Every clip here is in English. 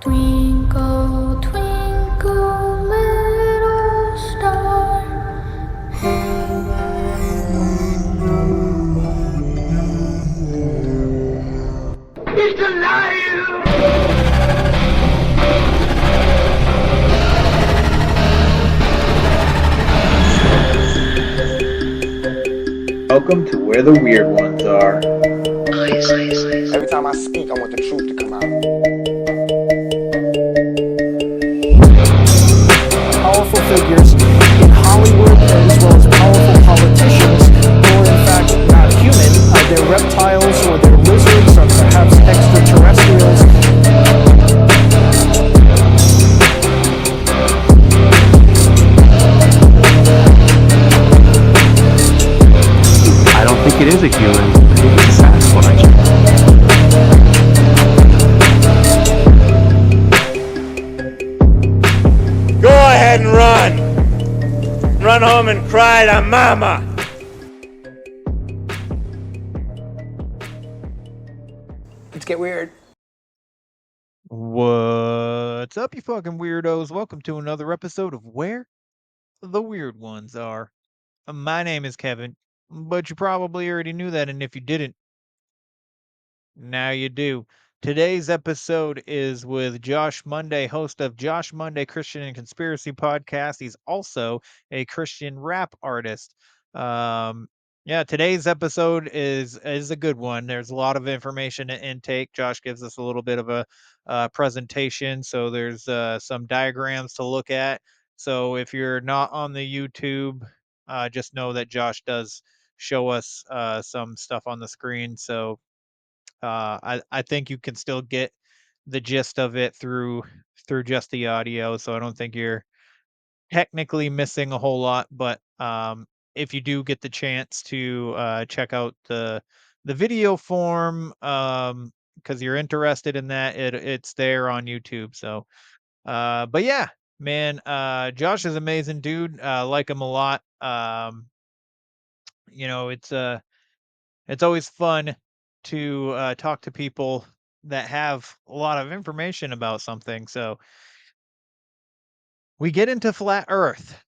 Twinkle, twinkle, little star, how He's alive! Welcome to where the weird ones are. Every time I speak, I want the truth to come out. Powerful figures in Hollywood as well as powerful politicians who are in fact not human. They're reptiles or they're lizards or perhaps extraterrestrials. I don't think it is a human. I think it's a Sasquatch. Go ahead and run. Run home and cry to mama. Let's get weird. What's up, you fucking weirdos? Welcome to another episode of Where the Weird Ones Are. My name is Kevin, but you probably already knew that, and if you didn't, now you do. Today's episode is with Josh Monday, host of Josh Monday Christian and Conspiracy Podcast. He's also a Christian rap artist. Yeah, today's episode is a good one. There's a lot of information to intake. Josh gives us a little bit of a presentation, so there's some diagrams to look at. So if you're not on the YouTube, just know that Josh does show us some stuff on the screen. So I think you can still get the gist of it through just the audio, so I don't think you're technically missing a whole lot. But if you do get the chance to check out the video form, because you're interested in that, it's there on YouTube. So, but yeah, man, Josh is amazing, dude. Like him a lot. You know, it's always fun to talk to people that have a lot of information about something. So we get into flat Earth.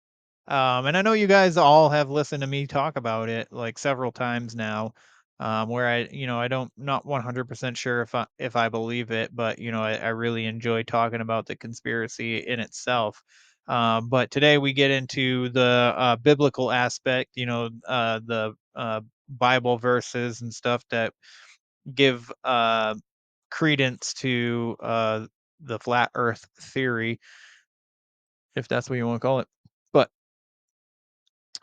And I know you guys all have listened to me talk about it like several times now. Where I don't not 100% sure if I believe it, but I really enjoy talking about the conspiracy in itself. But today we get into the biblical aspect, the Bible verses and stuff that give credence to the flat Earth theory, if that's what you want to call it. But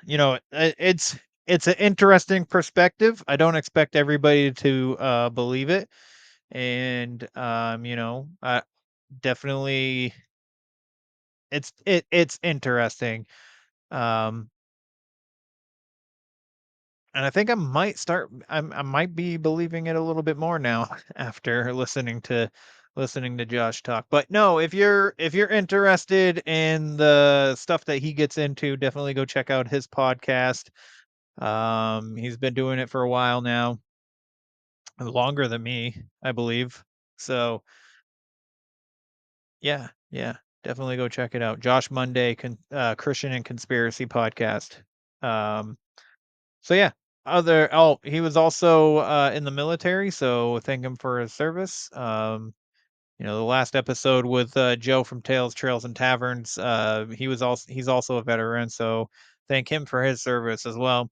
it's an interesting perspective. I don't expect everybody to believe it, and definitely it's interesting. Um, and I think I might be believing it a little bit more now after listening to Josh talk. But no, if you're interested in the stuff that he gets into, definitely go check out his podcast. He's been doing it for a while now, longer than me, I believe. So yeah, definitely go check it out. Josh Monday, Christian and Conspiracy Podcast. Um, So yeah, he was also in the military, so thank him for his service. The last episode with Joe from Tales, Trails and Taverns, he's also a veteran, so thank him for his service as well.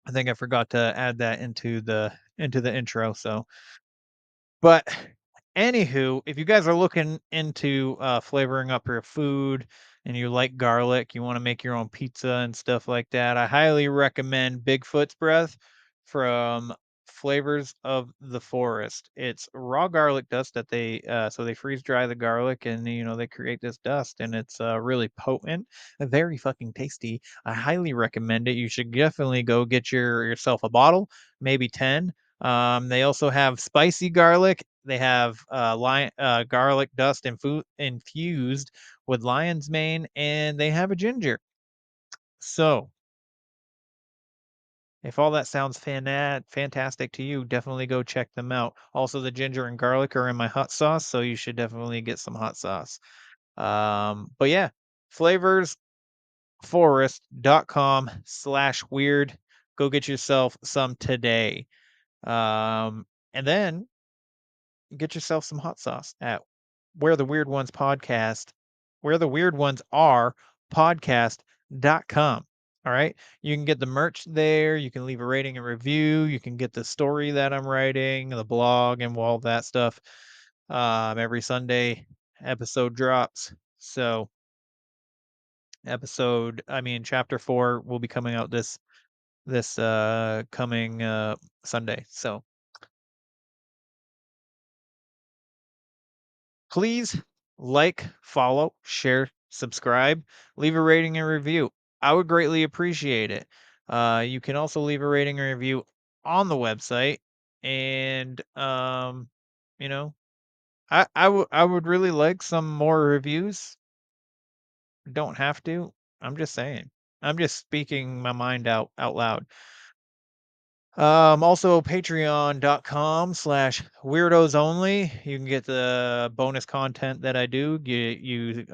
I think I forgot to add that into the intro. So but anywho, if you guys are looking into flavoring up your food and you like garlic, you want to make your own pizza and stuff like that, I highly recommend Bigfoot's Breath from Flavors of the Forest. It's raw garlic dust that they freeze dry the garlic, and they create this dust, and it's really potent, very fucking tasty. I highly recommend it. You should definitely go get yourself a bottle, maybe 10. They also have spicy garlic. They have garlic dust infused with lion's mane, and they have a ginger. So If all that sounds fantastic to you, definitely go check them out. Also, the ginger and garlic are in my hot sauce, so you should definitely get some hot sauce. But yeah, flavorsforest.com/weird. Go get yourself some today. And then get yourself some hot sauce at Where the Weird Ones podcast, Where the Weird Ones Are podcast.com. All right. You can get the merch there. You can leave a rating and review. You can get the story that I'm writing, the blog, and all that stuff. Every Sunday episode drops. So chapter 4 will be coming out this coming Sunday. So please like, follow, share, subscribe, leave a rating and review. I would greatly appreciate it. You can also leave a rating and review on the website, and you know, I would really like some more reviews. Don't have to. I'm just saying. I'm just speaking my mind out loud. Also patreon.com/weirdos only. You can get the bonus content that I do. You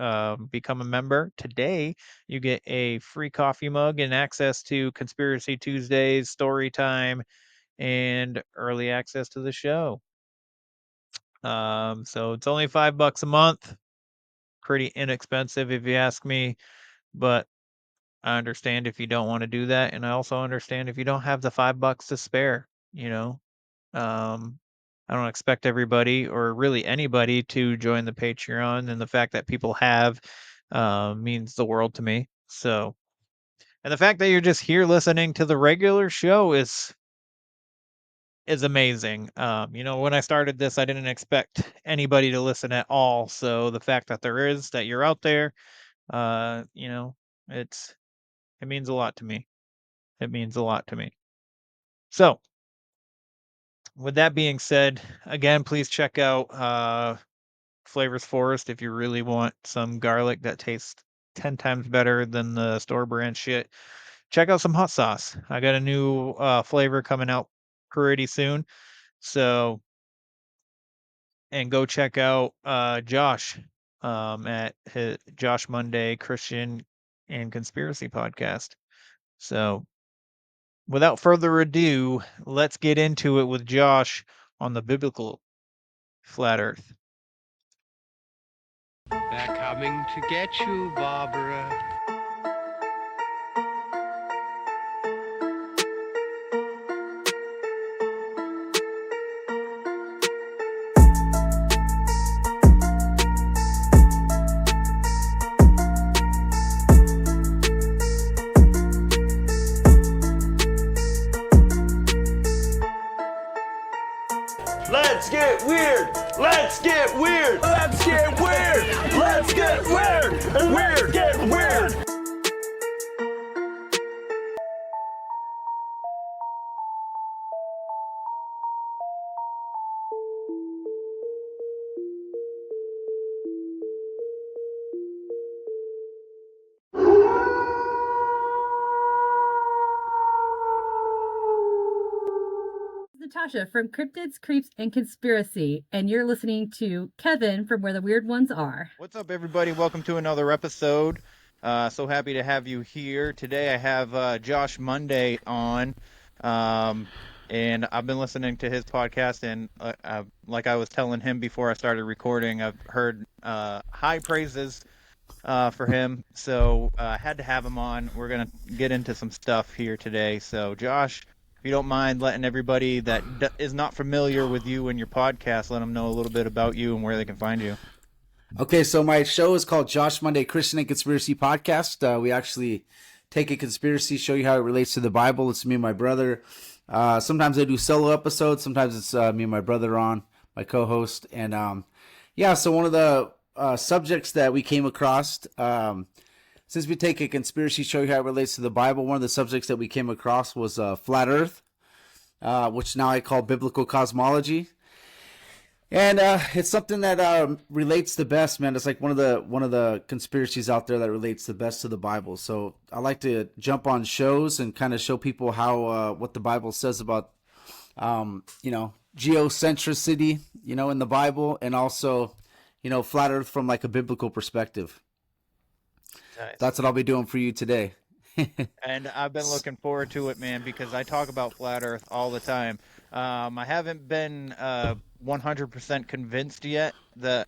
become a member today. You get a free coffee mug and access to Conspiracy Tuesdays, story time, and early access to the show. So it's only $5 a month. Pretty inexpensive if you ask me, but I understand if you don't want to do that, and I also understand if you don't have the $5 to spare, you know. I don't expect everybody or really anybody to join the Patreon, and the fact that people have means the world to me. So, and the fact that you're just here listening to the regular show is amazing. When I started this, I didn't expect anybody to listen at all. So the fact that that you're out there, uh, you know, it's it means a lot to me. It means a lot to me. So, with that being said, again, please check out Flavors Forest if you really want some garlic that tastes 10 times better than the store brand shit. Check out some hot sauce. I got a new flavor coming out pretty soon. So, and go check out Josh at Josh Monday Christian and Conspiracy Podcast. So, without further ado, let's get into it with Josh on the biblical flat earth. They're coming to get you, Barbara. Let's get weird. Let's get weird. Let's get weird. Let's get weird. Weird. Get weird. Natasha from Cryptids, Creeps, and Conspiracy, and you're listening to Kevin from Where the Weird Ones Are. What's up, everybody? Welcome to another episode. So happy to have you here. Today I have Josh Monday on, and I've been listening to his podcast, and like I was telling him before I started recording, I've heard high praises for him, so I had to have him on. We're going to get into some stuff here today. So, Josh, if you don't mind letting everybody that is not familiar with you and your podcast, let them know a little bit about you and where they can find you. Okay, so my show is called Josh Monday Christian and Conspiracy Podcast. We actually take a conspiracy, show you how it relates to the Bible. It's me and my brother. Sometimes I do solo episodes. Sometimes it's me and my brother on, my co-host. And so one of the subjects that we came across, since we take a conspiracy, show you how it relates to the Bible, one of the subjects that we came across was flat earth, which now I call biblical cosmology. And it's something that relates the best, man. It's like one of the conspiracies out there that relates the best to the Bible. So I like to jump on shows and kind of show people how what the Bible says about geocentricity, in the Bible, and also flat Earth from like a biblical perspective. Nice. That's what I'll be doing for you today. And I've been looking forward to it, man, because I talk about flat Earth all the time. I haven't been 100% convinced yet to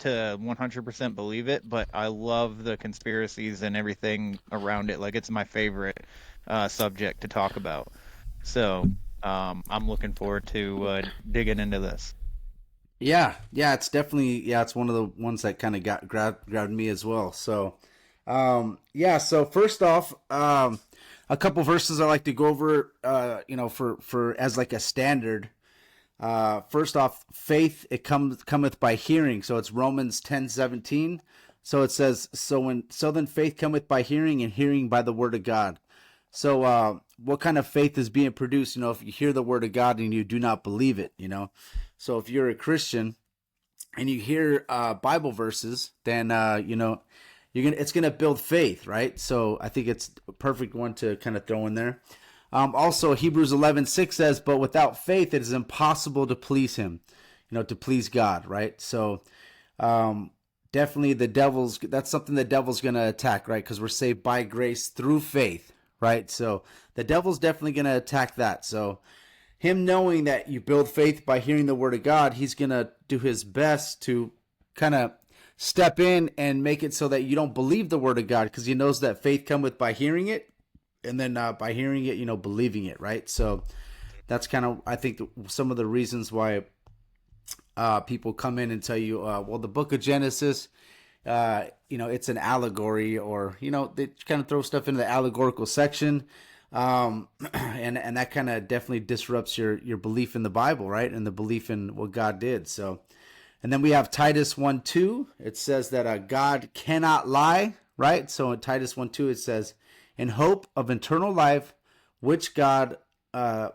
100% believe it, but I love the conspiracies and everything around it. Like, it's my favorite subject to talk about. So I'm looking forward to digging into this. Yeah, it's definitely it's one of the ones that kind of grabbed me as well. So. So first off, a couple verses I like to go over, for as like a standard. First off, faith, it cometh by hearing. So it's Romans 10:17. So it says, so then faith cometh by hearing, and hearing by the word of God. So, what kind of faith is being produced? If you hear the word of God and you do not believe it, so if you're a Christian and you hear, Bible verses, then, it's gonna build faith, right? So I think it's a perfect one to kind of throw in there. Also, Hebrews 11:6 says, "But without faith, it is impossible to please Him," to please God, right? So, definitely that's something the devil's gonna attack, right? Because we're saved by grace through faith, right? So the devil's definitely gonna attack that. So him knowing that you build faith by hearing the word of God, he's gonna do his best to kind of step in and make it so that you don't believe the word of God, because he knows that faith cometh by hearing it, and then by hearing it, believing it, right? So that's kind of, I think, some of the reasons why people come in and tell you, well, the book of Genesis, it's an allegory, or, they kind of throw stuff into the allegorical section. And that kind of definitely disrupts your belief in the Bible, right? And the belief in what God did. So, and then we have Titus 1:2. It says that God cannot lie, right? So in Titus 1:2, it says, "In hope of eternal life, which God that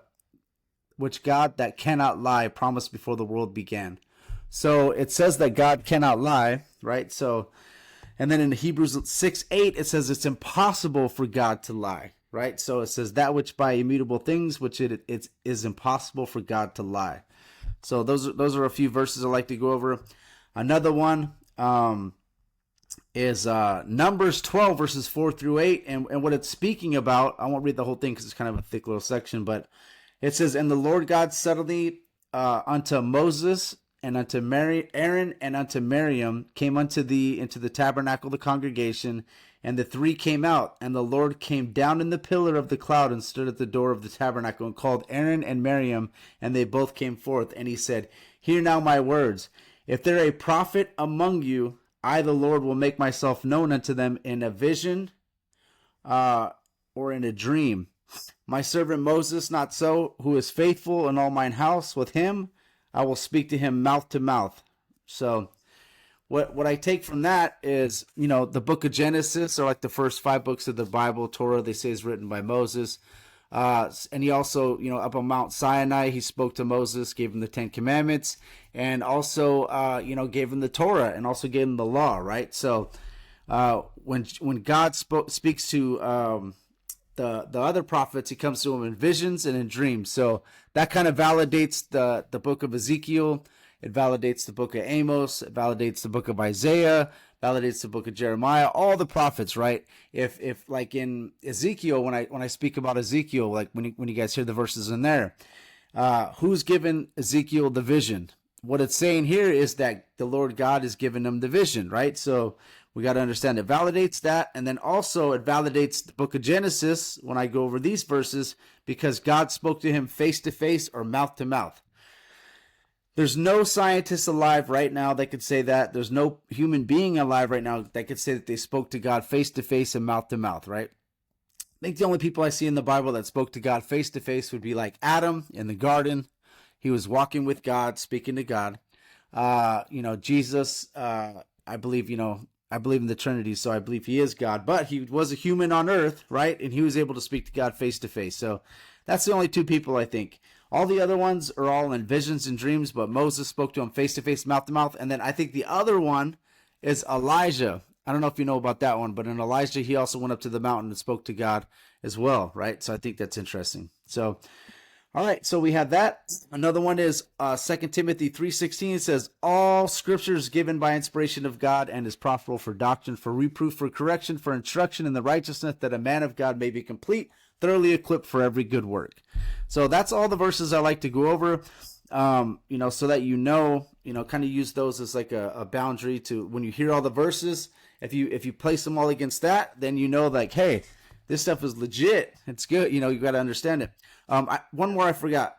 cannot lie promised before the world began." So it says that God cannot lie, right? So, and then in Hebrews 6:8, it says it's impossible for God to lie, right? So it says that which by immutable things, which it is impossible for God to lie. So those are a few verses I like to go over. Another one is Numbers 12 verses 4-8, and what it's speaking about. I won't read the whole thing because it's kind of a thick little section, but it says, "And the Lord God suddenly unto Moses and unto Aaron and unto Miriam came unto thee into the tabernacle of the congregation, and the three came out, and the Lord came down in the pillar of the cloud and stood at the door of the tabernacle and called Aaron and Miriam, and they both came forth. And he said, Hear now my words. If there a prophet among you, I, the Lord, will make myself known unto them in a vision or in a dream. My servant Moses, not so, who is faithful in all mine house, with him I will speak to him mouth to mouth." So what I take from that is, the book of Genesis, or like the first 5 books of the Bible, Torah, they say is written by Moses. And he also, up on Mount Sinai, he spoke to Moses, gave him the 10 Commandments, and also, gave him the Torah, and also gave him the law, right? So when God speaks to the other prophets, he comes to them in visions and in dreams. So that kind of validates the book of Ezekiel. It validates the book of Amos. It validates the book of Isaiah. Validates the book of Jeremiah. All the prophets, right? If like in Ezekiel, when I speak about Ezekiel, like when you guys hear the verses in there, who's given Ezekiel the vision? What it's saying here is that the Lord God is giving them the vision, right? So we got to understand it validates that, and then also it validates the book of Genesis when I go over these verses, because God spoke to him face to face or mouth to mouth. There's no scientist alive right now that could say that. There's no human being alive right now that could say that they spoke to God face to face and mouth to mouth, right? I think the only people I see in the Bible that spoke to God face to face would be like Adam in the garden. He was walking with God, speaking to God. Jesus, I believe in the Trinity, so I believe he is God, but he was a human on earth, right? And he was able to speak to God face to face. So that's the only 2 people I think. All the other ones are all in visions and dreams, but Moses spoke to him face to face, mouth to mouth. And then I think the other one is Elijah. I don't know if you know about that one, but in Elijah, he also went up to the mountain and spoke to God as well, right? So I think that's interesting. So, all right, so we have that. Another one is 2 Timothy 3:16. It says, all scripture is given by inspiration of God and is profitable for doctrine, for reproof, for correction, for instruction in the righteousness, that a man of God may be complete, thoroughly equipped for every good work. So that's all the verses I like to go over, so that kind of use those as like a boundary to when you hear all the verses. If you place them all against that, then like, hey, this stuff is legit. It's good. You got to understand it. One more I forgot.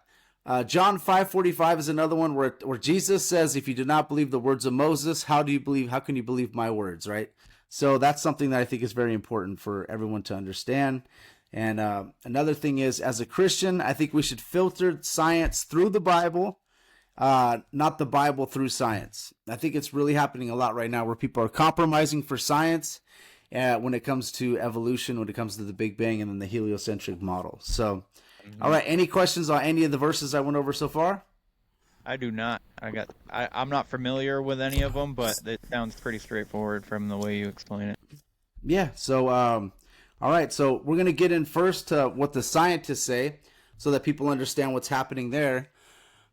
John 5:45 is another one where Jesus says, if you do not believe the words of Moses, how can you believe my words, right? So that's something that I think is very important for everyone to understand. And another thing is, as a Christian, I think we should filter science through the Bible, not the Bible through science. I think it's really happening a lot right now where people are compromising for science when it comes to evolution, when it comes to the Big Bang and then the heliocentric model. So, all right, any questions on any of the verses I went over so far? I do not. I'm not familiar with any of them, but it sounds pretty straightforward from the way you explain it. Yeah, so, all right, so we're going to get in first to what the scientists say so that people understand what's happening there.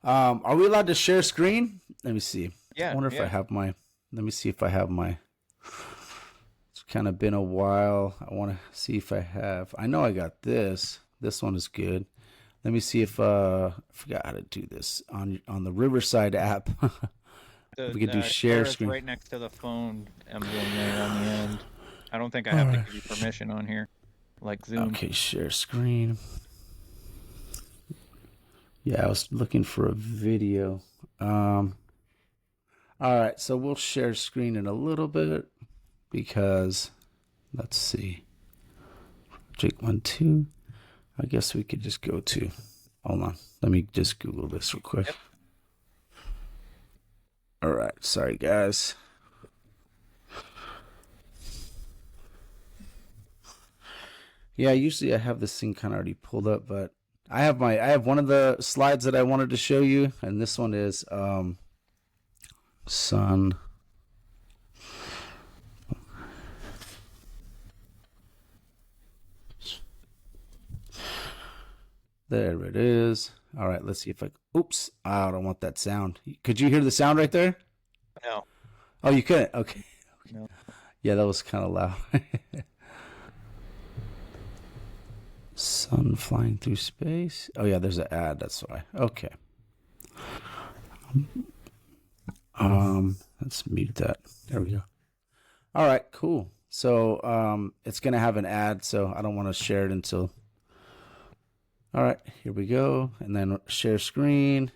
Are we allowed to share screen? Let me see. Yeah. I wonder if I have my, let me see if I have my, it's kind of been a while. I want to see if I have, I know I got this. This one is good. Let me see if, I forgot how to do this on the Riverside app. We could do share screen. Right next to the phone emblem there on the end. I don't think I have to give you permission on here, like Zoom. Okay, share screen. Yeah, I was looking for a video. All right, so we'll share screen in a little bit because, let's see. Project 1.2. I guess we could just go to, hold on. Let me just Google this real quick. Yep. All right, sorry guys. Yeah, usually I have this thing kind of already pulled up, but I have one of the slides that I wanted to show you, and this one is sun. There it is. All right, let's see if oops, I don't want that sound. Could you hear the sound right there? No. Oh, you couldn't? Okay. No. Yeah, that was kind of loud. Sun flying through space. Oh yeah, there's an ad. That's why. Okay. Let's mute that. There we go. All right, cool. So it's gonna have an ad, so I don't want to share it until. All right, here we go, and then share screen.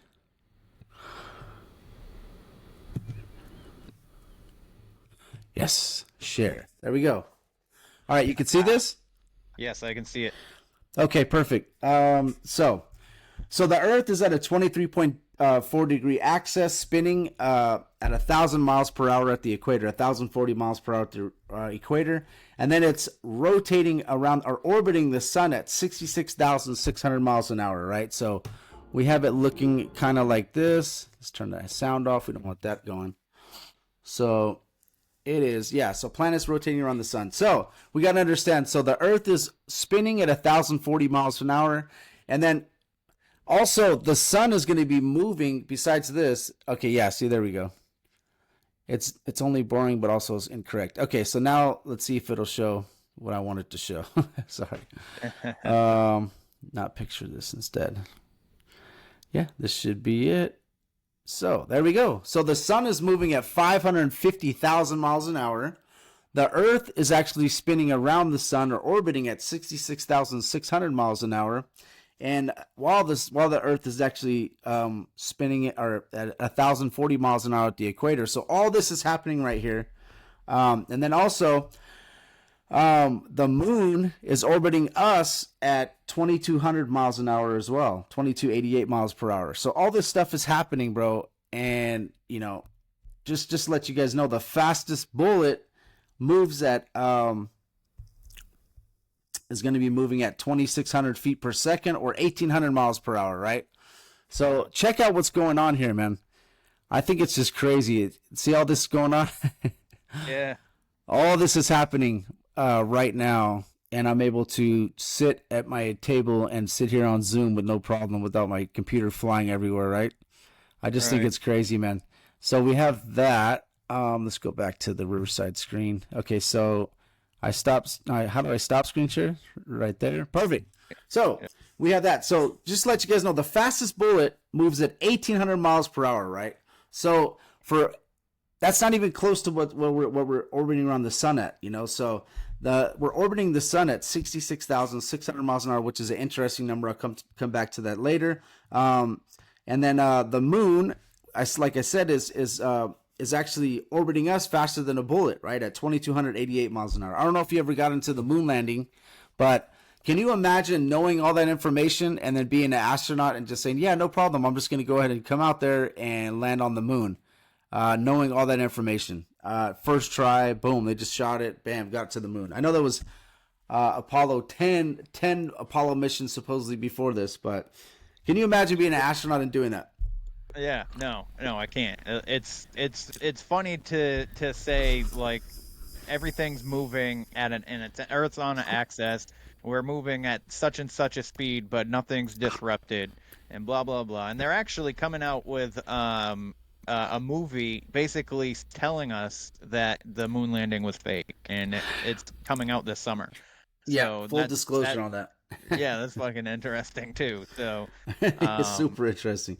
Yes, share. There we go. All right, you can see this? Yes, I can see it. Okay, perfect. So the Earth is at a 23.4 degree axis, spinning at 1,000 miles per hour at the equator, 1,040 miles per hour at the equator, and then it's rotating around or orbiting the sun at 66,600 miles an hour, right? So we have it looking kind of like this. Let's turn the sound off. We don't want that going. So it is, yeah. So planets rotating around the sun. So we got to understand. So the Earth is spinning at 1,040 miles an hour, and then also the sun is going to be moving. Besides this, okay, yeah. See, there we go. It's only boring, but also is incorrect. Okay, so now let's see if it'll show what I wanted to show. Sorry, not picture this instead. Yeah, this should be it. So there we go. So the sun is moving at 550,000 miles an hour. The Earth is actually spinning around the sun or orbiting at 66,600 miles an hour. And while the Earth is actually spinning at 1,040 miles an hour at the equator. So all this is happening right here. And then also the moon is orbiting us at 2,200 miles an hour as well, 2,288 miles per hour. So all this stuff is happening, bro. And, just to let you guys know, the fastest bullet moves at, is going to be moving at 2,600 feet per second or 1,800 miles per hour, right? So check out what's going on here, man. I think it's just crazy. See all this going on? Yeah. All this is happening right now, and I'm able to sit at my table and sit here on Zoom with no problem without my computer flying everywhere, right? I just think Right. it's crazy, man. So we have that. Let's go back to the Riverside screen. Okay, so I stopped. How do I stop screen share? Right there. Perfect. So we have that. So just to let you guys know, the fastest bullet moves at 1,800 miles per hour, right? So for that's not even close to what we're orbiting around the sun at, you know. So we're orbiting the sun at 66,600 miles an hour, which is an interesting number. I'll come back to that later. And then the moon, like I said, is actually orbiting us faster than a bullet, right, at 2,288 miles an hour. I don't know if you ever got into the moon landing, but can you imagine knowing all that information and then being an astronaut and just saying, yeah, no problem, I'm just going to go ahead and come out there and land on the moon, knowing all that information. First try, boom, they just shot it, bam, got to the moon. I know there was Apollo 10 Apollo missions supposedly before this, but can you imagine being an astronaut and doing that? Yeah, no, I can't. It's funny to say like everything's moving at and it's Earth's on an axis. We're moving at such and such a speed, but nothing's disrupted, and blah blah blah. And they're actually coming out with a movie basically telling us that the moon landing was fake, and it's coming out this summer. Yeah, So full disclosure on that. Yeah, that's fucking interesting too. So it's super interesting.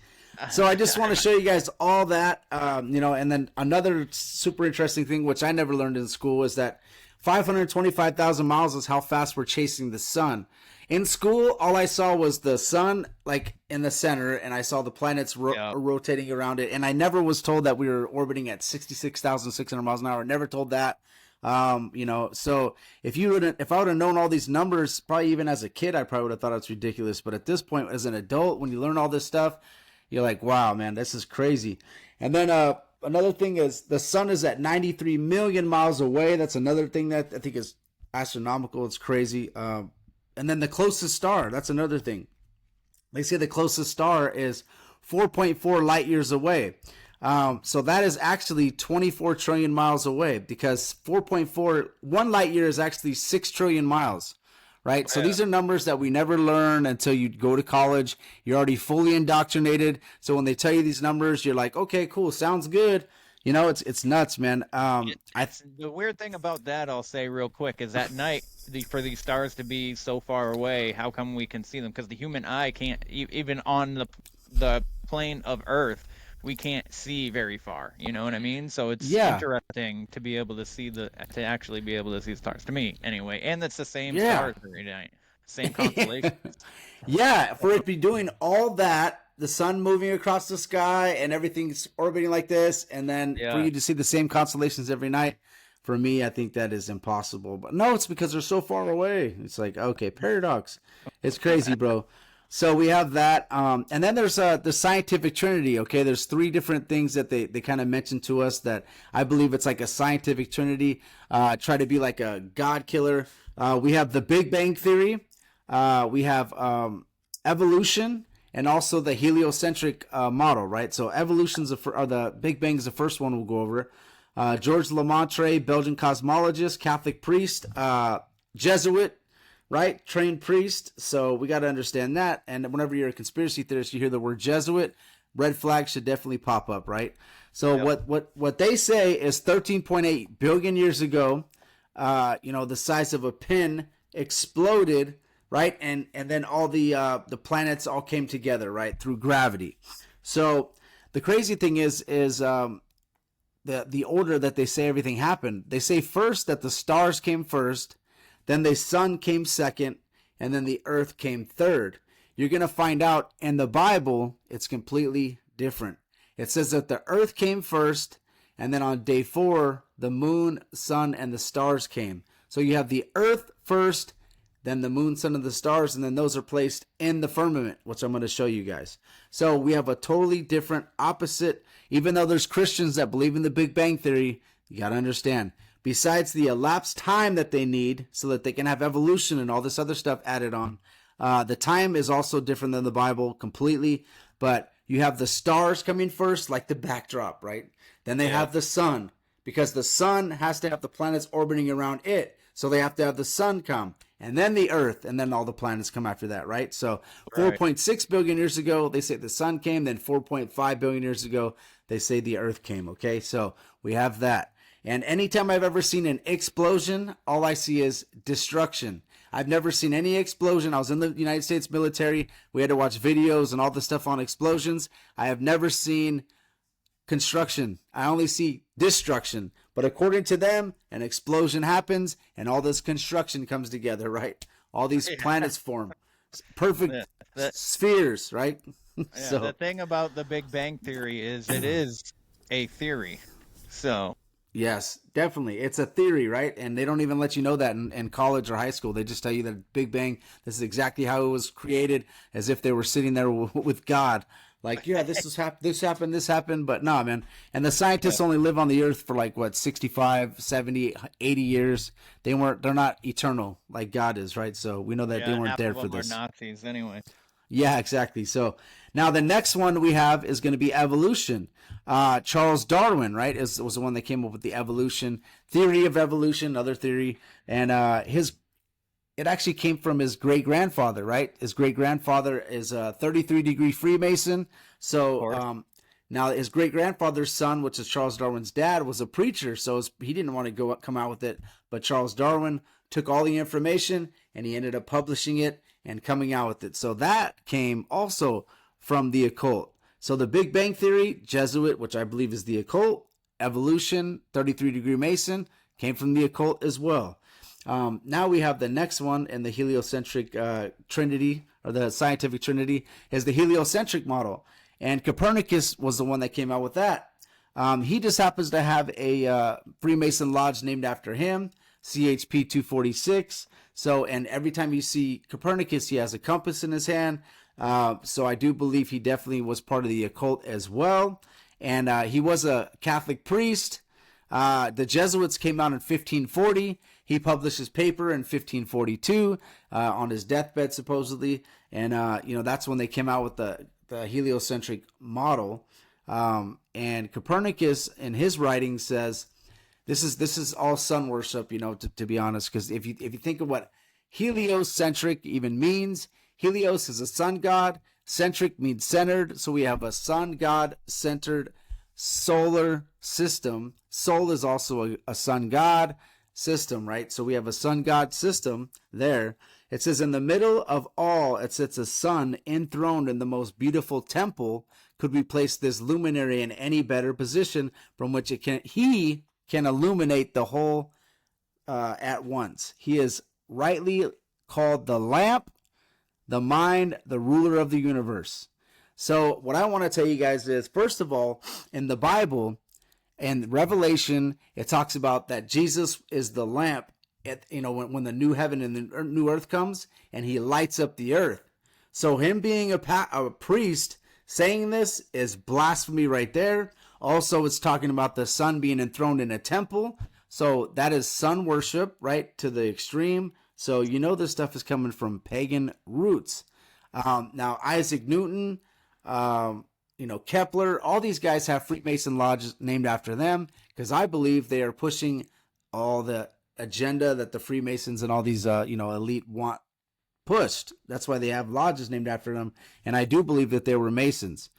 So I just want to show you guys all that, and then another super interesting thing, which I never learned in school, is that 525,000 miles is how fast we're chasing the sun. In school, all I saw was the sun, like, in the center, and I saw the planets rotating around it, and I never was told that we were orbiting at 66,600 miles an hour. Never told that. So if I would have known all these numbers, probably even as a kid, I probably would have thought it's ridiculous. But at this point, as an adult, when you learn all this stuff, you're like, wow, man, this is crazy. And then another thing is the sun is at 93 million miles away. That's another thing that I think is astronomical. It's crazy. And then the closest star, that's another thing. They say the closest star is 4.4 light years away. So that is actually 24 trillion miles away, because 1 light year is actually 6 trillion miles, right? So these are numbers that we never learn until you go to college. You're already fully indoctrinated. So when they tell you these numbers, you're like, okay, cool, sounds good. You know, it's nuts, man. The weird thing about that, I'll say real quick, is at night, for these stars to be so far away, how come we can see them? Because the human eye can't, even on the plane of Earth, we can't see very far. You know what I mean? So it's interesting to be able to actually be able to see stars. To me, anyway. And it's the same stars every night, same constellation. Yeah, for it to be doing all that, the sun moving across the sky and everything's orbiting like this, and then for you to see the same constellations every night, for me, I think that is impossible. But no, it's because they're so far away. It's like, okay, paradox. It's crazy, bro. So we have that. And then there's the scientific trinity, okay? There's 3 different things that they kind of mentioned to us that I believe it's like a scientific trinity. Try to be like a God killer. We have the Big Bang Theory. We have evolution, and also the heliocentric model, right? So evolution's the Big Bang is the first one we'll go over. George Lemaitre, Belgian cosmologist, Catholic priest, Jesuit, right? Trained priest. So we got to understand that. And whenever you're a conspiracy theorist, you hear the word Jesuit, red flag should definitely pop up, right? So what they say is 13.8 billion years ago, the size of a pin exploded, right? And then all the planets all came together, right? Through gravity. So the crazy thing is the order that they say everything happened. They say first that the stars came first, then the sun came second, and then the earth came third. You're going to find out in the Bible, it's completely different. It says that the earth came first, and then on day 4, the moon, sun, and the stars came. So you have the earth first, then the moon, sun, and the stars, and then those are placed in the firmament, which I'm going to show you guys. So we have a totally different opposite. Even though there's Christians that believe in the Big Bang Theory, you got to understand, besides the elapsed time that they need so that they can have evolution and all this other stuff added on, the time is also different than the Bible completely. But you have the stars coming first, like the backdrop, right? Then they have the sun, because the sun has to have the planets orbiting around it. So they have to have the sun come, and then the earth, and then all the planets come after that, right? So 4.6 billion years ago, they say the sun came. Then 4.5 billion years ago, they say the earth came, okay? So we have that. And anytime I've ever seen an explosion, all I see is destruction. I've never seen any explosion. I was in the United States military. We had to watch videos and all the stuff on explosions. I have never seen construction. I only see destruction. But according to them, an explosion happens and all this construction comes together, right? All these planets form. Perfect spheres, right? So the thing about the Big Bang Theory is it is a theory. So yes, definitely. It's a theory, right? And they don't even let you know that in college or high school. They just tell you that Big Bang, this is exactly how it was created, as if they were sitting there with God. Like, yeah, this happened. But no, man. And the scientists only live on the earth for like, what, 65, 70, 80 years. They're not eternal like God is, right? So we know that they weren't there for this. Nazis anyway. Yeah, exactly. So now the next one we have is going to be evolution. Charles Darwin, right, was the one that came up with the evolution theory of evolution, other theory, and it actually came from his great grandfather, right? His great grandfather is a 33-degree Freemason. So now his great grandfather's son, which is Charles Darwin's dad, was a preacher, so he didn't want to come out with it. But Charles Darwin took all the information and he ended up publishing it and coming out with it. So that came also from the occult. So the Big Bang Theory, Jesuit, which I believe is the occult, evolution, 33-degree Mason, came from the occult as well. Now we have the next one in the heliocentric trinity, or the scientific trinity, is the heliocentric model. And Copernicus was the one that came out with that. He just happens to have a Freemason lodge named after him, CHP 246. So, and every time you see Copernicus, he has a compass in his hand. So I do believe he definitely was part of the occult as well. And he was a Catholic priest. The Jesuits came out in 1540. He published his paper in 1542 on his deathbed, supposedly. And, that's when they came out with the heliocentric model. And Copernicus, in his writing, says this is all sun worship, to be honest, because if you think of what heliocentric even means, Helios is a sun god, centric means centered, so we have a sun god centered solar system. Sol is also a sun god system, right? So we have a sun god system there. It says, in the middle of all, it sits a sun enthroned in the most beautiful temple. Could we place this luminary in any better position from which he can illuminate the whole at once? He is rightly called the lamp, the mind, the ruler of the universe. So what I want to tell you guys is, first of all, in the Bible and Revelation, it talks about that Jesus is the lamp when the new heaven and the new earth comes, and he lights up the earth. So him being a priest saying this is blasphemy right there. Also, it's talking about the sun being enthroned in a temple. So that is sun worship, right, to the extreme. So this stuff is coming from pagan roots. Now, Isaac Newton, Kepler, all these guys have Freemason lodges named after them, because I believe they are pushing all the agenda that the Freemasons and all these, elite want pushed. That's why they have lodges named after them. And I do believe that they were Masons.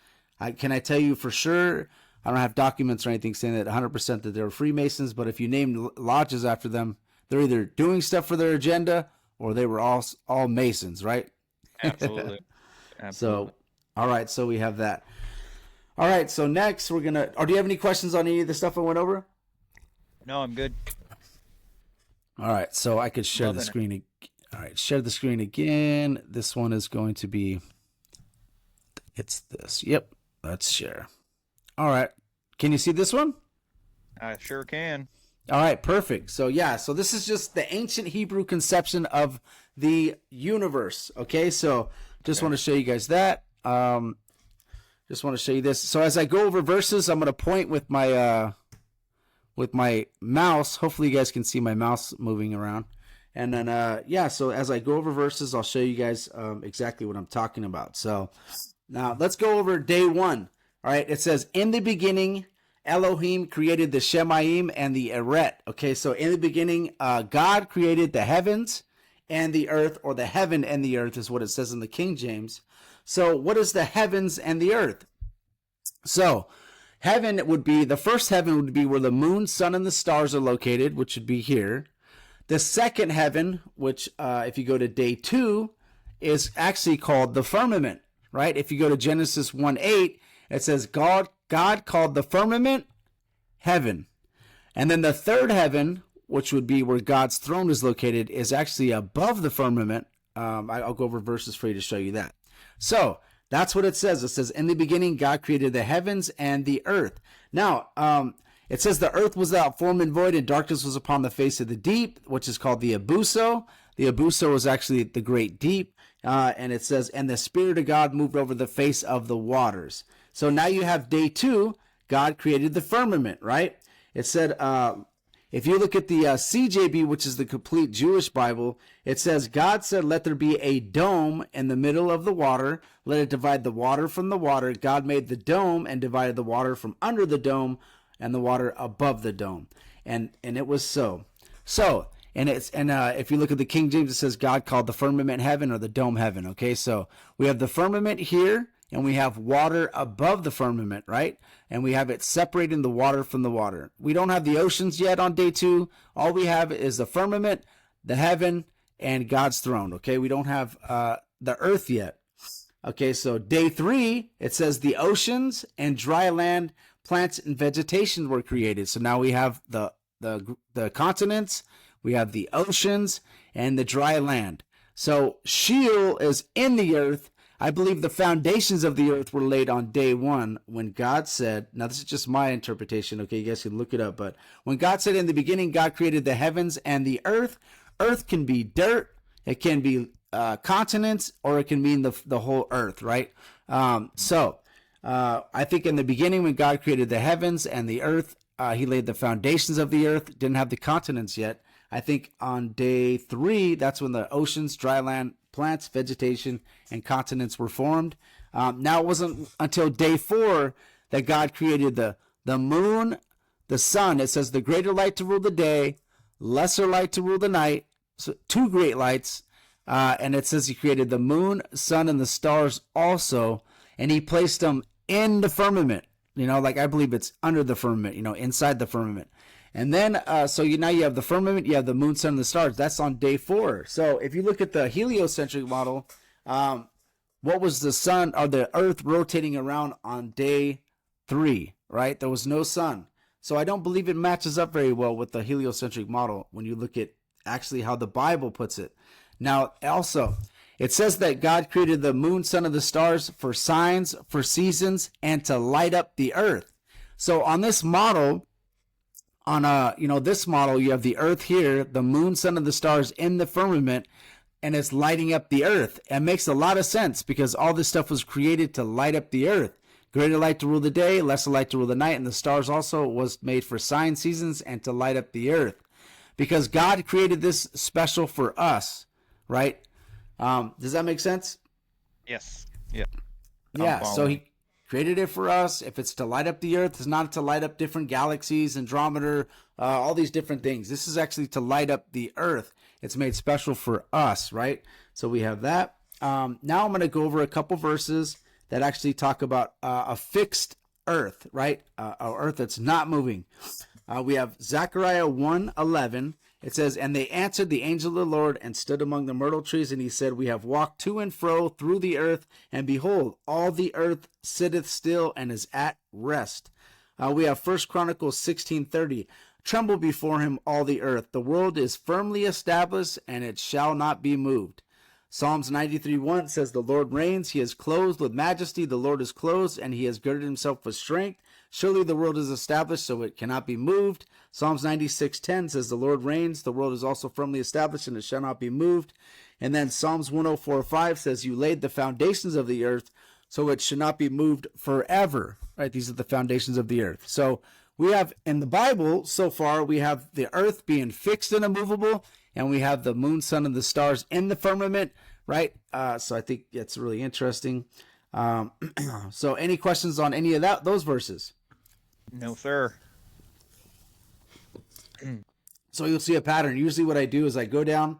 Can I tell you for sure? I don't have documents or anything saying that 100% that they were Freemasons, but if you named lodges after them, they're either doing stuff for their agenda or they were all Masons, right? Absolutely. So, all right. So we have that. All right. So next we're going to, or do you have any questions on any of the stuff I went over? No, I'm good. All right. So I could share the screen. All right. Share the screen again. This one is going to be, it's this. Yep. Let's share. All right. Can you see this one? I sure can. All right, perfect. So so this is just the ancient Hebrew conception of the universe. Okay, so just want to show you guys that. Just want to show you this. So as I go over verses, I'm going to point with my mouse. Hopefully you guys can see my mouse moving around. And then so as I go over verses, I'll show you guys exactly what I'm talking about. So Now let's go over day 1. All right, it says, in the beginning, Elohim created the Shemayim and the Eret. Okay, so in the beginning, God created the heavens and the earth, or the heaven and the earth is what it says in the King James. So what is the heavens and the earth? So heaven would be, the first heaven would be where the moon, sun, and the stars are located, which would be here. The second heaven, which if you go to day 2, is actually called the firmament, right? If you go to Genesis 1:8, it says God called the firmament heaven. And then the third heaven, which would be where God's throne is located, is actually above the firmament. I'll go over verses for you to show you that. So that's what it says. It says, in the beginning, God created the heavens and the earth. Now, it says the earth was without form and void, and darkness was upon the face of the deep, which is called the Abuso. The Abuso is actually the great deep. And it says, and the Spirit of God moved over the face of the waters. So now you have day 2, God created the firmament, right? It said, if you look at the CJB, which is the complete Jewish Bible, it says, God said, let there be a dome in the middle of the water. Let it divide the water from the water. God made the dome and divided the water from under the dome and the water above the dome. And it was so. So, if you look at the King James, it says God called the firmament heaven, or the dome heaven. Okay, so we have the firmament here, and we have water above the firmament, right? And we have it separating the water from the water. We don't have the oceans yet on day 2. All we have is the firmament, the heaven, and God's throne. Okay, we don't have the earth yet. Okay, so day 3, it says the oceans and dry land, plants and vegetation were created. So now we have the continents, we have the oceans, and the dry land. So Sheol is in the earth. I believe the foundations of the earth were laid on day 1 when God said, now this is just my interpretation, okay, you guys can look it up, but when God said in the beginning, God created the heavens and the earth. Earth can be dirt, it can be continents, or it can mean the whole earth, right? I think in the beginning when God created the heavens and the earth, he laid the foundations of the earth, didn't have the continents yet. I think on day 3, that's when the oceans, dry land, plants, vegetation, and continents were formed. Now it wasn't until day 4 that God created the moon, the sun. It says the greater light to rule the day, lesser light to rule the night. So 2 great lights. And it says he created the moon, sun, and the stars also. And he placed them in the firmament. Like I believe it's under the firmament, inside the firmament. And then, now you have the firmament, you have the moon, sun, and the stars. That's on day 4. So if you look at the heliocentric model, what was the sun or the earth rotating around on day 3, right? There was no sun. So I don't believe it matches up very well with the heliocentric model when you look at actually how the Bible puts it. Now, also, it says that God created the moon, sun, and the stars for signs, for seasons, and to light up the earth. So on this model, this model, you have the earth here, the moon, sun, and the stars in the firmament, and it's lighting up the earth. It makes a lot of sense because all this stuff was created to light up the earth. Greater light to rule the day, lesser light to rule the night, and the stars also was made for signs, seasons, and to light up the earth. Because God created this special for us, right? Does that make sense? Yes. Yeah. Yeah, so he created it for us. If it's to light up the earth, it's not to light up different galaxies, Andromeda, all these different things. This is actually to light up the earth. It's made special for us, right? So we have that. Now I'm going to go over a couple verses that actually talk about a fixed earth, right? An earth that's not moving. We have Zechariah 1:11. It says, and they answered the angel of the Lord and stood among the myrtle trees, and he said, we have walked to and fro through the earth, and behold, all the earth sitteth still and is at rest. We have 1 Chronicles 16:30. Tremble before him, all the earth. The world is firmly established, and it shall not be moved. Psalms 93:1 says, the Lord reigns, he is clothed with majesty, the Lord is clothed, and he has girded himself with strength. Surely the world is established, so it cannot be moved. Psalms 96:10 says, the Lord reigns, the world is also firmly established, and it shall not be moved. And then Psalms 104:5 says, you laid the foundations of the earth, so it should not be moved forever. Right? These are the foundations of the earth. So we have, in the Bible, so far, we have the earth being fixed and immovable, and we have the moon, sun, and the stars in the firmament, right? So I think it's really interesting. So any questions on any of those verses? No, sir. So you'll see a pattern. Usually what I do is I go down,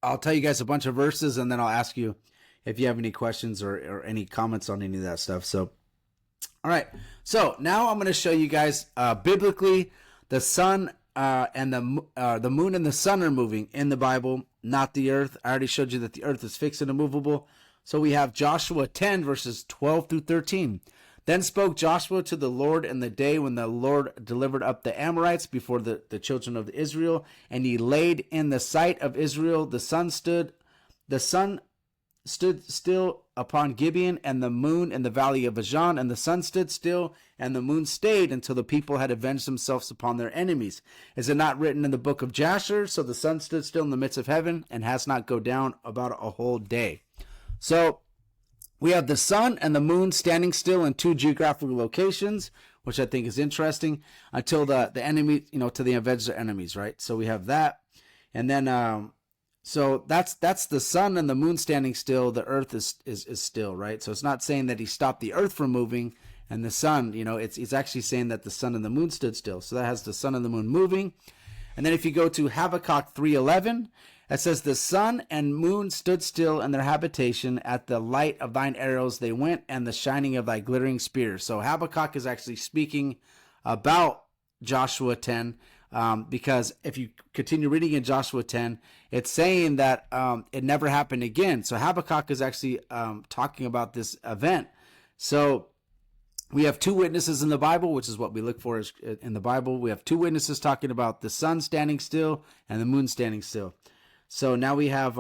I'll tell you guys a bunch of verses, and then I'll ask you if you have any questions or any comments on any of that stuff. So, all right. So now I'm going to show you guys biblically the sun and the moon and the sun are moving in the Bible, not the earth. I already showed you that the earth is fixed and immovable. So we have Joshua 10 verses 12 through 13. Then spoke Joshua to the Lord in the day when the Lord delivered up the Amorites before the children of Israel, and he laid in the sight of Israel. The sun stood still upon Gibeon, and the moon in the valley of Ajan, and the sun stood still, and the moon stayed until the people had avenged themselves upon their enemies. Is it not written in the book of Jasher? So the sun stood still in the midst of heaven, and has not go down about a whole day. So we have the sun and the moon standing still in two geographical locations, which I think is interesting, until the enemy, till they avenge their enemies, right? So we have that. And then, so that's the sun and the moon standing still. The earth is still, right? So it's not saying that he stopped the earth from moving and the sun, it's actually saying that the sun and the moon stood still. So that has the sun and the moon moving. And then if you go to Habakkuk 3:11, it says, the sun and moon stood still in their habitation. At the light of thine arrows they went, and the shining of thy glittering spears. So Habakkuk is actually speaking about Joshua 10, because if you continue reading in Joshua 10, it's saying that it never happened again. So Habakkuk is actually talking about this event. So we have two witnesses in the Bible, which is what we look for in the Bible. We have two witnesses talking about the sun standing still and the moon standing still. So now we have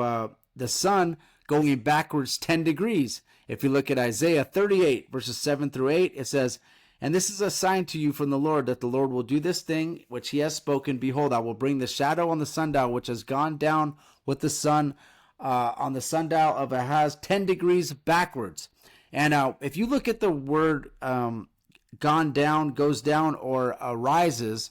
the sun going backwards 10 degrees. If you look at Isaiah 38, verses 7 through 8, it says, and this is a sign to you from the Lord, that the Lord will do this thing which he has spoken. Behold, I will bring the shadow on the sundial, which has gone down with the sun on the sundial of Ahaz 10 degrees backwards. And if you look at the word gone down, goes down, or arose,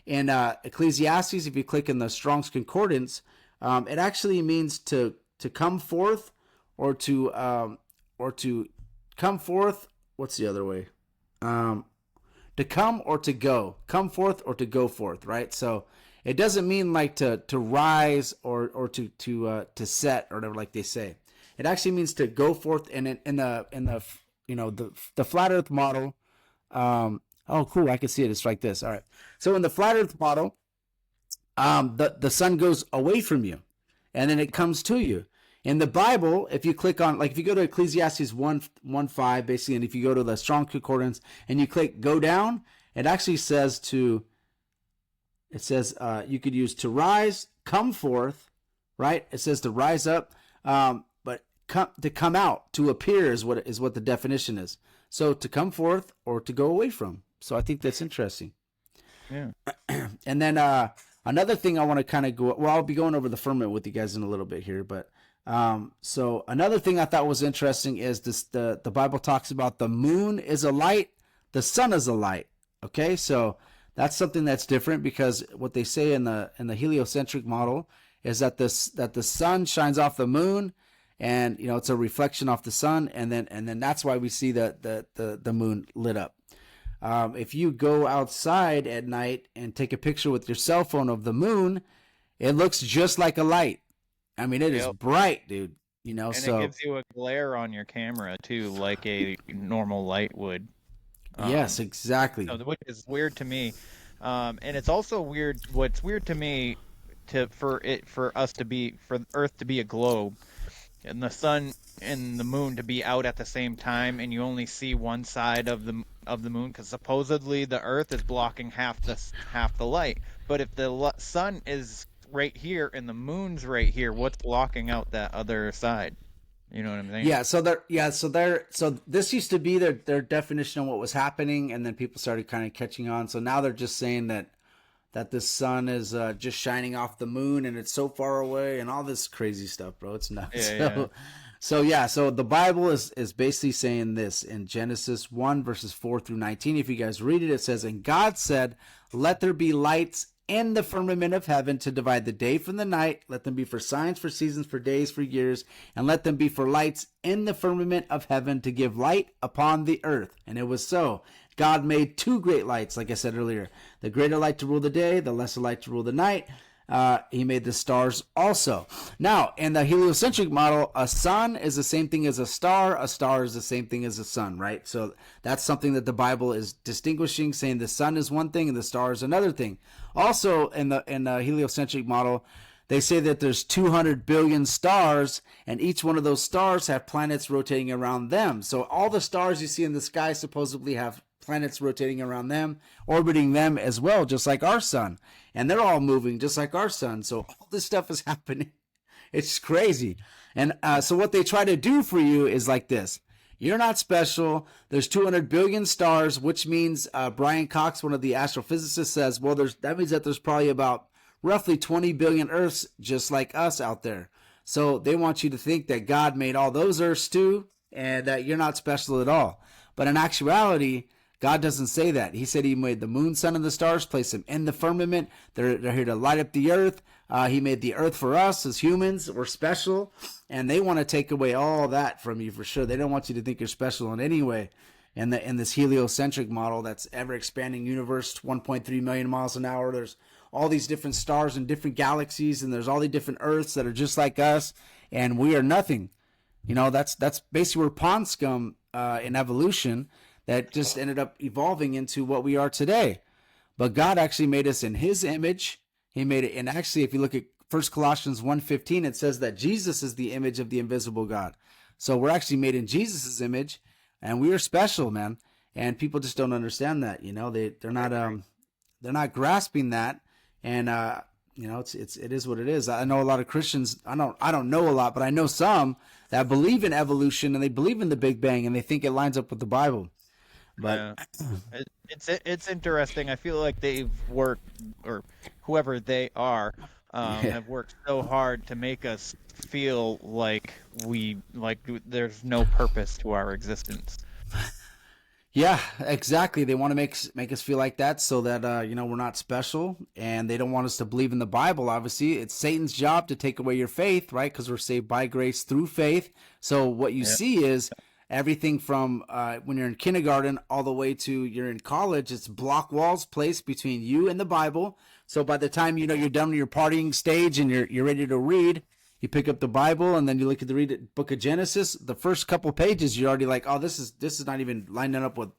in Ecclesiastes, if you click in the Strong's Concordance, it actually means to come forth, or to come forth. What's the other way? To come or to go. Come forth or to go forth, right? So it doesn't mean like to rise or to set, or whatever, like they say. It actually means to go forth. And in the flat Earth model. Oh, cool! I can see it. It's like this. All right. So in the flat Earth model, the sun goes away from you, and then it comes to you. In the Bible, if you click on, like if you go to Ecclesiastes 1:5, basically, and if you go to the Strong Concordance and you click go down, it actually says you could use to rise, come forth, right? It says to rise up, but to come out, to appear is what the definition is. So to come forth or to go away from. So I think that's interesting. Yeah. And then another thing I want to kind of go, well, I'll be going over the firmament with you guys in a little bit here, but so another thing I thought was interesting is this: the Bible talks about the moon is a light, the sun is a light. Okay, so that's something that's different, because what they say in the heliocentric model is that the sun shines off the moon, and it's a reflection off the sun, and then that's why we see the moon lit up. If you go outside at night and take a picture with your cell phone of the moon, it looks just like a light. I mean, it is bright, dude. And it gives you a glare on your camera too, like a normal light would. Yes, exactly. Which is weird to me, and it's also weird. What's weird to me, for Earth to be a globe, and the sun and the moon to be out at the same time, and you only see one side of the moon, because supposedly the Earth is blocking half the light. But if the sun is right here and the moon's right here, what's blocking out that other side? You know what I'm saying? Yeah. So this used to be their definition of what was happening, and then people started kind of catching on. So now they're just saying that the sun is just shining off the moon, and it's so far away, and all this crazy stuff, bro. It's nuts. So the Bible is basically saying this in Genesis 1 verses 4 through 19. If you guys read it, it says, and God said, let there be lights in the firmament of heaven to divide the day from the night. Let them be for signs, for seasons, for days, for years, and let them be for lights in the firmament of heaven to give light upon the earth. And it was so. God made two great lights, like I said earlier, the greater light to rule the day, the lesser light to rule the night. He made the stars also. Now, in the heliocentric model, a sun is the same thing as a star is the same thing as a sun, right? So that's something that the Bible is distinguishing, saying the sun is one thing and the star is another thing. Also, in the heliocentric model, they say that there's 200 billion stars, and each one of those stars have planets rotating around them. So all the stars you see in the sky supposedly have planets rotating around them, orbiting them as well, just like our sun. And they're all moving just like our sun. So all this stuff is happening. It's crazy. And so what they try to do for you is like this. You're not special. There's 200 billion stars, which means Brian Cox, one of the astrophysicists, says, well, that means that there's probably about roughly 20 billion Earths just like us out there. So they want you to think that God made all those Earths too, and that you're not special at all. But in actuality, God doesn't say that. He said he made the moon, sun, and the stars, placed them in the firmament. They're here to light up the earth. He made the earth for us as humans. We're special. And they want to take away all that from you for sure. They don't want you to think you're special in any way. And in this heliocentric model, that's ever expanding universe, 1.3 million miles an hour. There's all these different stars and different galaxies, and there's all these different Earths that are just like us, and we are nothing. You know, that's basically we're pond scum in evolution that just ended up evolving into what we are today. But God actually made us in his image. He made it, and actually, if you look at 1 Colossians 1:15, it says that Jesus is the image of the invisible God. So we're actually made in Jesus' image, and we are special, man. And people just don't understand that. You know, they're not grasping that. And you know, it is what it is. I know a lot of Christians. I don't know a lot, but I know some that believe in evolution and they believe in the Big Bang and they think it lines up with the Bible. But it's interesting. I feel like they've worked, or whoever they are, have worked so hard to make us feel like there's no purpose to our existence. Yeah, exactly. They want to make us feel like that so that you know, we're not special, and they don't want us to believe in the Bible. Obviously, it's Satan's job to take away your faith, right? Because we're saved by grace through faith. So what you see is everything from when you're in kindergarten all the way to you're in college. It's block walls placed between you and the Bible. So by the time you know you're done with your partying stage and you're ready to read, you pick up the Bible and then you look at the book of Genesis. The first couple pages, you're already like, oh, this is not even lining up with,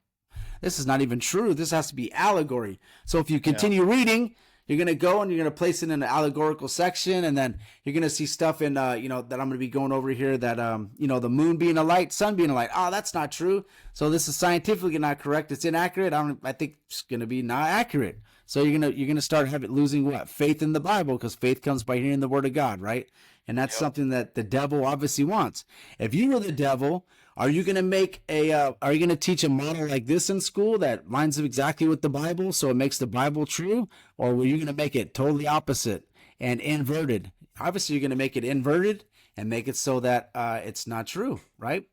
this is not even true. This has to be allegory. So if you continue reading, you're going to go and you're going to place it in an allegorical section. And then you're going to see stuff in, you know, that I'm going to be going over here that, you know, the moon being a light, sun being a light. Oh, that's not true. So this is scientifically not correct. It's inaccurate. I think it's going to be not accurate. So you're going to start losing what? Faith in the Bible, because faith comes by hearing the word of God, right? And that's something that the devil obviously wants. If you were the devil, are you going to teach a model like this in school that lines up exactly with the Bible so it makes the Bible true? Or were you going to make it totally opposite and inverted? Obviously, you're going to make it inverted and make it so that it's not true, right?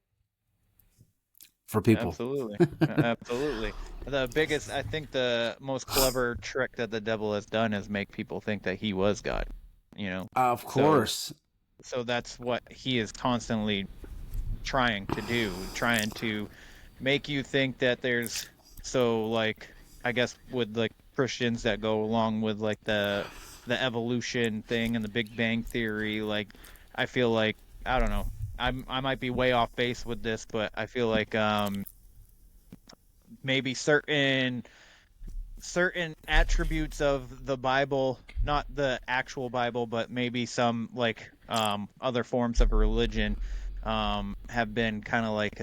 For people. Absolutely. Absolutely. I think the most clever trick that the devil has done is make people think that he was God, you know? Of course. So that's what he is constantly trying to do, trying to make you think that there's, so like, I guess with like Christians that go along with like the evolution thing and the Big Bang Theory, like, I feel like, I don't know, I might be way off base with this, but I feel like maybe certain attributes of the Bible, not the actual Bible, but maybe some like other forms of religion have been kind of like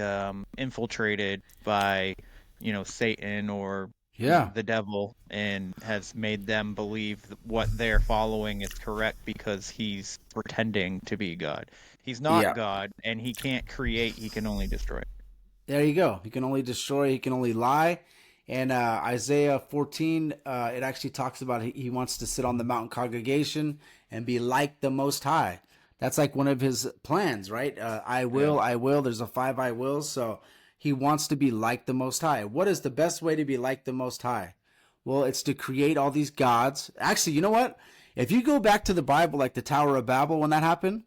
infiltrated by, you know, Satan or the devil, and has made them believe what they're following is correct because he's pretending to be God. He's not God, and he can't create, he can only destroy. There you go. He can only destroy, he can only lie. And Isaiah 14, it actually talks about he wants to sit on the mountain congregation and be like the Most High. That's like one of his plans, right? I will. There's a 5 I wills. So he wants to be like the Most High. What is the best way to be like the Most High? Well, it's to create all these gods. Actually, you know what? If you go back to the Bible, like the Tower of Babel, when that happened,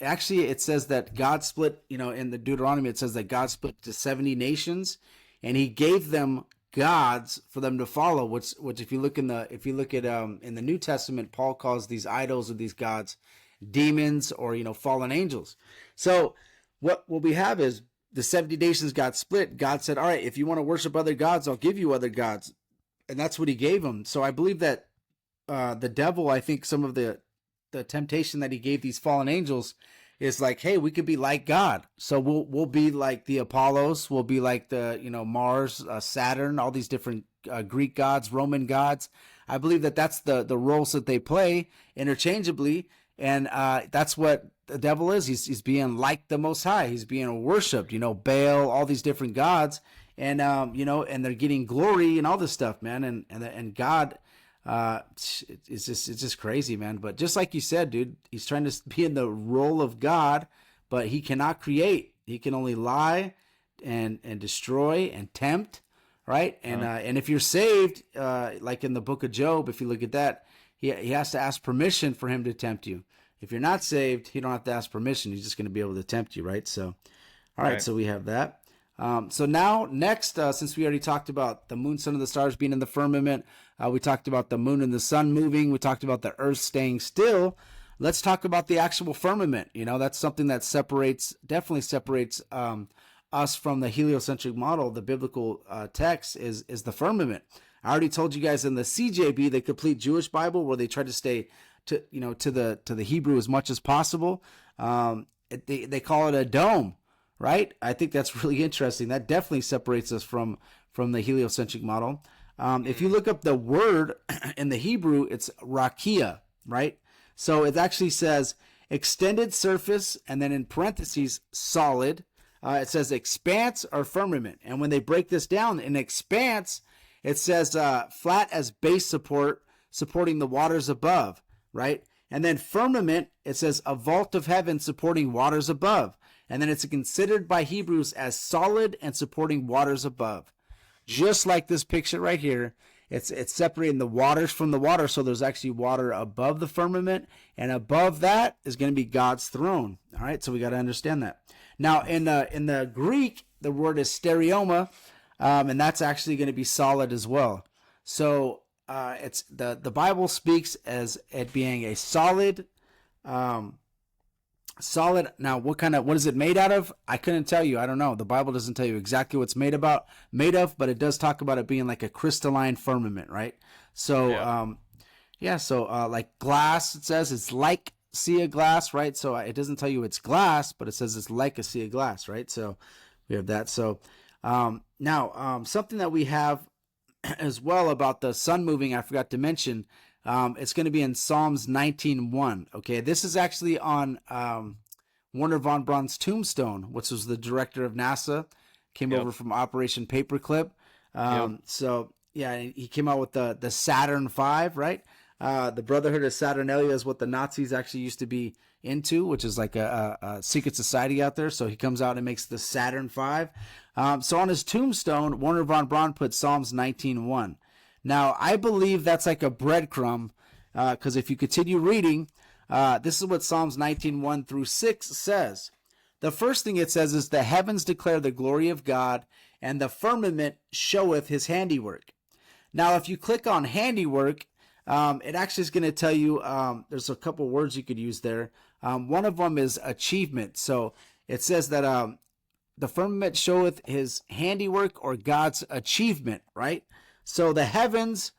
actually it says that God split, in the Deuteronomy, it says that God split to 70 nations and he gave them gods for them to follow, which if you look at in the New Testament, Paul calls these idols or these gods demons or fallen angels. So what we have is the 70 nations got split. God said, all right, if you want to worship other gods, I'll give you other gods. And that's what he gave them. So I believe that the devil, I think some of the temptation that he gave these fallen angels is like, hey, we could be like God. So we'll be like the Apollos. We'll be like the, Mars, Saturn, all these different Greek gods, Roman gods. I believe that that's the roles that they play interchangeably. And that's what the devil is. He's being like the Most High. He's being worshipped, Baal, all these different gods. And, and they're getting glory and all this stuff, man. And God, it's just crazy, man. But just like you said, dude, he's trying to be in the role of God, but he cannot create. He can only lie and destroy and tempt, right? And if you're saved, like in the book of Job, if you look at that, he has to ask permission for him to tempt you. If you're not saved, you don't have to ask permission. He's just going to be able to tempt you, right? So, all right. So we have that. So now, next, since we already talked about the moon, sun, and the stars being in the firmament, we talked about the moon and the sun moving, we talked about the earth staying still. Let's talk about the actual firmament. That's something that definitely separates us from the heliocentric model. The biblical text is the firmament. I already told you guys in the CJB, the Complete Jewish Bible, where they try to stay to the Hebrew as much as possible. They call it a dome. Right? I think that's really interesting. That definitely separates us from the heliocentric model. If you look up the word in the Hebrew, it's rakia, right? So it actually says extended surface, and then in parentheses, solid. It says expanse or firmament. And when they break this down, in expanse, it says flat as base support, supporting the waters above, right? And then firmament, it says a vault of heaven supporting waters above. And then it's considered by Hebrews as solid and supporting waters above. Just like this picture right here, it's separating the waters from the water. So there's actually water above the firmament, and above that is going to be God's throne. All right, so we got to understand that. Now in the Greek, the word is stereoma, and that's actually going to be solid as well. So it's the Bible speaks as it being a solid. Solid. Now, what is it made out of? I couldn't tell you. I don't know. The Bible doesn't tell you exactly what's made of, but it does talk about it being like a crystalline firmament, right? So, like glass, it says it's like sea of glass, right? So it doesn't tell you it's glass, but it says it's like a sea of glass, right? So we have that. So now something that we have as well about the sun moving, I forgot to mention. It's going to be in Psalms 19:1. Okay, this is actually on Wernher von Braun's tombstone, which was the director of NASA, came over from Operation Paperclip. So yeah, he came out with the Saturn V, right? The Brotherhood of Saturnalia is what the Nazis actually used to be into, which is like a secret society out there. So he comes out and makes the Saturn V. So on his tombstone, Wernher von Braun put Psalms 19:1. Now, I believe that's like a breadcrumb, because if you continue reading, this is what Psalms 19:1 through 6 says. The first thing it says is, the heavens declare the glory of God, and the firmament showeth his handiwork. Now, if you click on handiwork, it actually is going to tell you, there's a couple words you could use there. One of them is achievement. So it says that the firmament showeth his handiwork, or God's achievement, right? So the heavens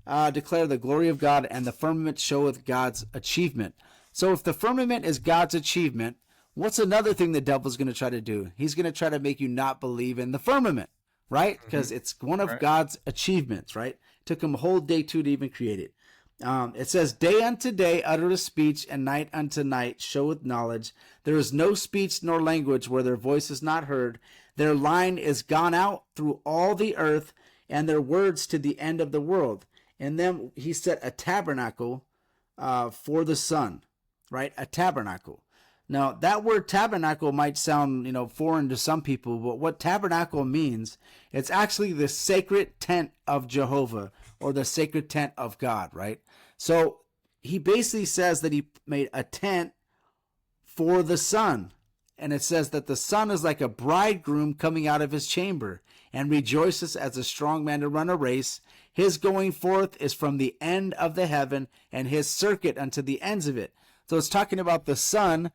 declare the glory of God, and the firmament showeth God's achievement. So if the firmament is God's achievement, what's another thing the devil's going to try to do? He's going to try to make you not believe in the firmament, right? Because it's one of God's achievements, right? It took him a whole day to even create it. It says, day unto day uttereth speech, and night unto night showeth knowledge. There is no speech nor language where their voice is not heard. Their line is gone out through all the earth, and their words to the end of the world. And then he set a tabernacle for the sun, right? A tabernacle. Now, that word tabernacle might sound, foreign to some people, but what tabernacle means, it's actually the sacred tent of Jehovah, or the sacred tent of God, right? So he basically says that he made a tent for the Son. And it says that the Son is like a bridegroom coming out of his chamber and rejoices as a strong man to run a race. His going forth is from the end of the heaven, and his circuit unto the ends of it. So it's talking about the Son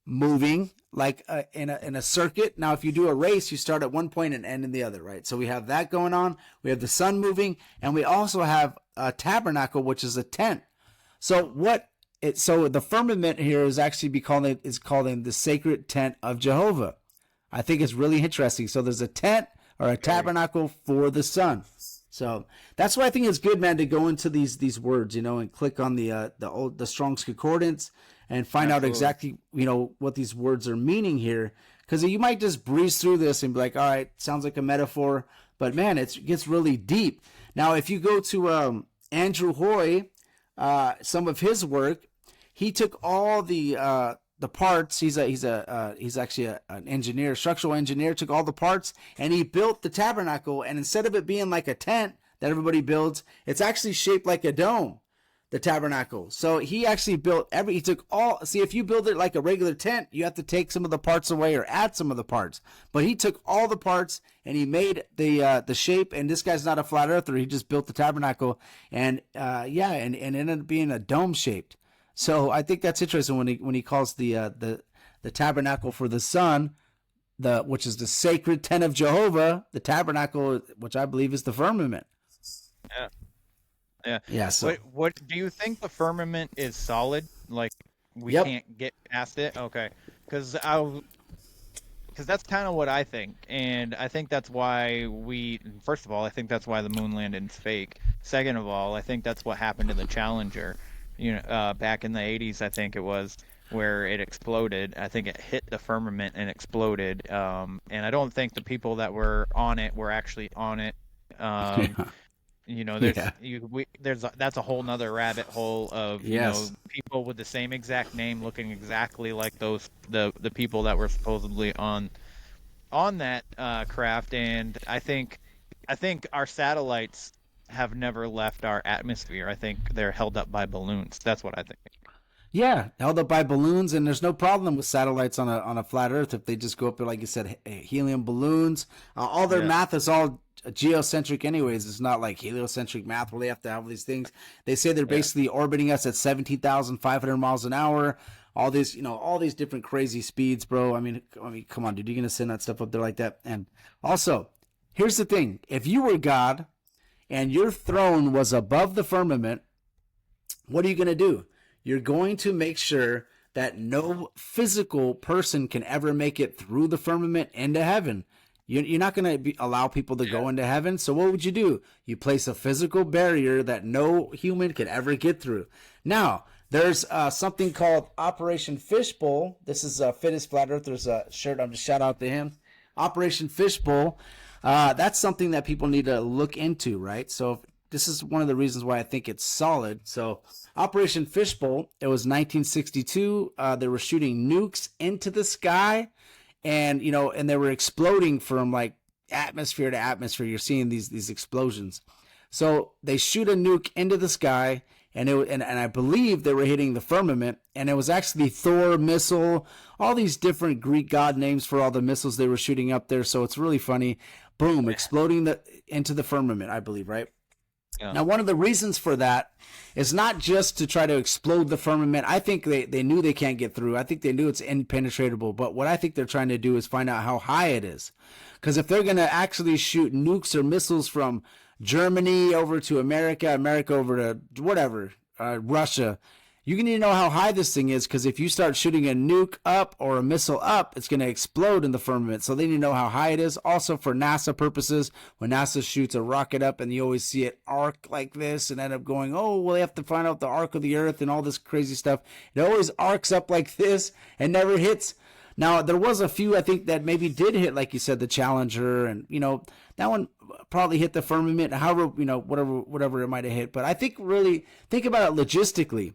moving like in a circuit. Now, if you do a race, you start at one point and end in the other, right? So we have that going on. We have the Son moving, and we also have a tabernacle, which is a tent. So so the firmament here is actually called the sacred tent of Jehovah. I think it's really interesting. So there's a tent or a tabernacle for the Son. So that's why I think it's good, man, to go into these words, and click on the Strong's Concordance and find out exactly, what these words are meaning here. Because you might just breeze through this and be like, all right, sounds like a metaphor. But, man, it gets really deep. Now, if you go to Andrew Hoy, some of his work, he took all the parts. He's actually an engineer, structural engineer. Took all the parts and he built the tabernacle. And instead of it being like a tent that everybody builds, it's actually shaped like a dome, the tabernacle. So he actually he took all. See, if you build it like a regular tent, you have to take some of the parts away or add some of the parts. But he took all the parts and he made the shape. And this guy's not a flat earther. He just built the tabernacle and and ended up being a dome shaped. So I think that's interesting when he calls the tabernacle for the Son, which is the sacred tent of Jehovah, the tabernacle, which I believe is the firmament. Yeah. So what do you think the firmament is solid? Like we can't get past it? Okay, because that's kind of what I think, and I think that's why first of all, I think that's why the moon landing's fake. Second of all, I think that's what happened to the Challenger. Back in the 80s, I think it was, where it exploded. I think it hit the firmament and exploded. And I don't think the people that were on it were actually on it. That's a whole nother rabbit hole of people with the same exact name looking exactly like the people that were supposedly on that craft. And I think our satellites have never left our atmosphere. I think they're held up by balloons. That's what I think. Yeah, held up by balloons, and there's no problem with satellites on a flat Earth if they just go up there, like you said, helium balloons. All their math is all geocentric anyways. It's not like heliocentric math where they have to have these things. They say they're basically orbiting us at 17,500 miles an hour. All these different crazy speeds, bro. I mean, come on, dude. You're going to send that stuff up there like that? And also, here's the thing. If you were God and your throne was above the firmament, what are you going to do? You're going to make sure that no physical person can ever make it through the firmament into heaven. You're not going to allow people to go into heaven. So what would you do? You place a physical barrier that no human can ever get through. Now, there's something called Operation Fishbowl. This is Fittest Flat Earther's shirt. I'm just shout out to him. Operation Fishbowl. That's something that people need to look into, right? So this is one of the reasons why I think it's solid. So Operation Fishbowl, it was 1962. They were shooting nukes into the sky, and they were exploding from like atmosphere to atmosphere. You're seeing these explosions. So they shoot a nuke into the sky, and I believe they were hitting the firmament, and it was actually Thor missile, all these different Greek god names for all the missiles they were shooting up there. So it's really funny. Boom, exploding into the firmament, I believe, right? Yeah. Now, one of the reasons for that is not just to try to explode the firmament. I think they knew they can't get through. I think they knew it's impenetrable. But what I think they're trying to do is find out how high it is. Because if they're going to actually shoot nukes or missiles from Germany over to America over to whatever, Russia, you need to know how high this thing is, because if you start shooting a nuke up or a missile up, it's going to explode in the firmament. So they need to know how high it is. Also for NASA purposes, when NASA shoots a rocket up and you always see it arc like this and end up going, oh, well, they have to find out the arc of the Earth and all this crazy stuff. It always arcs up like this and never hits. Now, there was a few, I think, that maybe did hit, like you said, the Challenger, and, that one probably hit the firmament, however, whatever it might have hit. But I think really, think about it logistically.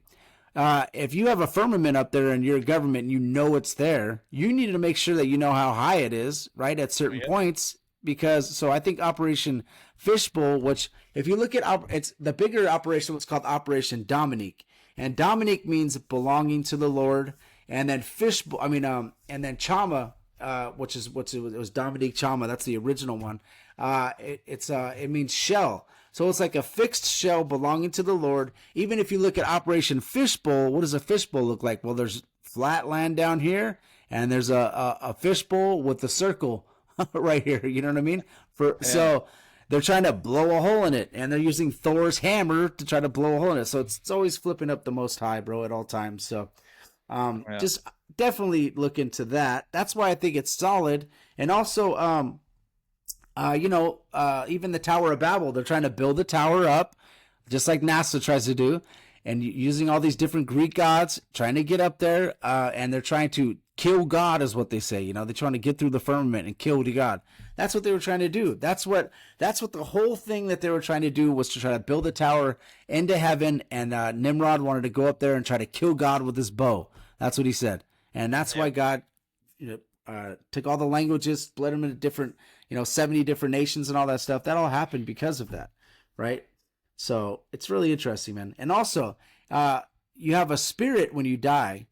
if you have a firmament up there and you're a government and you know it's there, you need to make sure that you know how high it is, right, at certain points. Because so I think Operation Fishbowl, which if you look at it's the bigger operation, what's called Operation Dominique, and Dominique means belonging to the Lord, and then Fishbowl, and then Chama, it was Dominique Chama. That's the original one. It means shell. So it's like a fixed shell belonging to the Lord. Even if you look at Operation Fishbowl, what does a fishbowl look like? Well, there's flat land down here, and there's a fishbowl with a circle right here. You know what I mean? So they're trying to blow a hole in it, and they're using Thor's hammer to try to blow a hole in it. So it's always flipping up the Most High, bro, at all times. So just definitely look into that. That's why I think it's solid. And also, even the Tower of Babel, they're trying to build the tower up, just like NASA tries to do, and using all these different Greek gods, trying to get up there, and they're trying to kill God, is what they say. They're trying to get through the firmament and kill the God. That's what they were trying to do. That's what the whole thing that they were trying to do was to try to build a tower into heaven, and Nimrod wanted to go up there and try to kill God with his bow. That's what he said. And that's why God took all the languages, split them into different, 70 different nations and all that stuff. That all happened because of that, right? So it's really interesting, man. And also, you have a spirit when you die.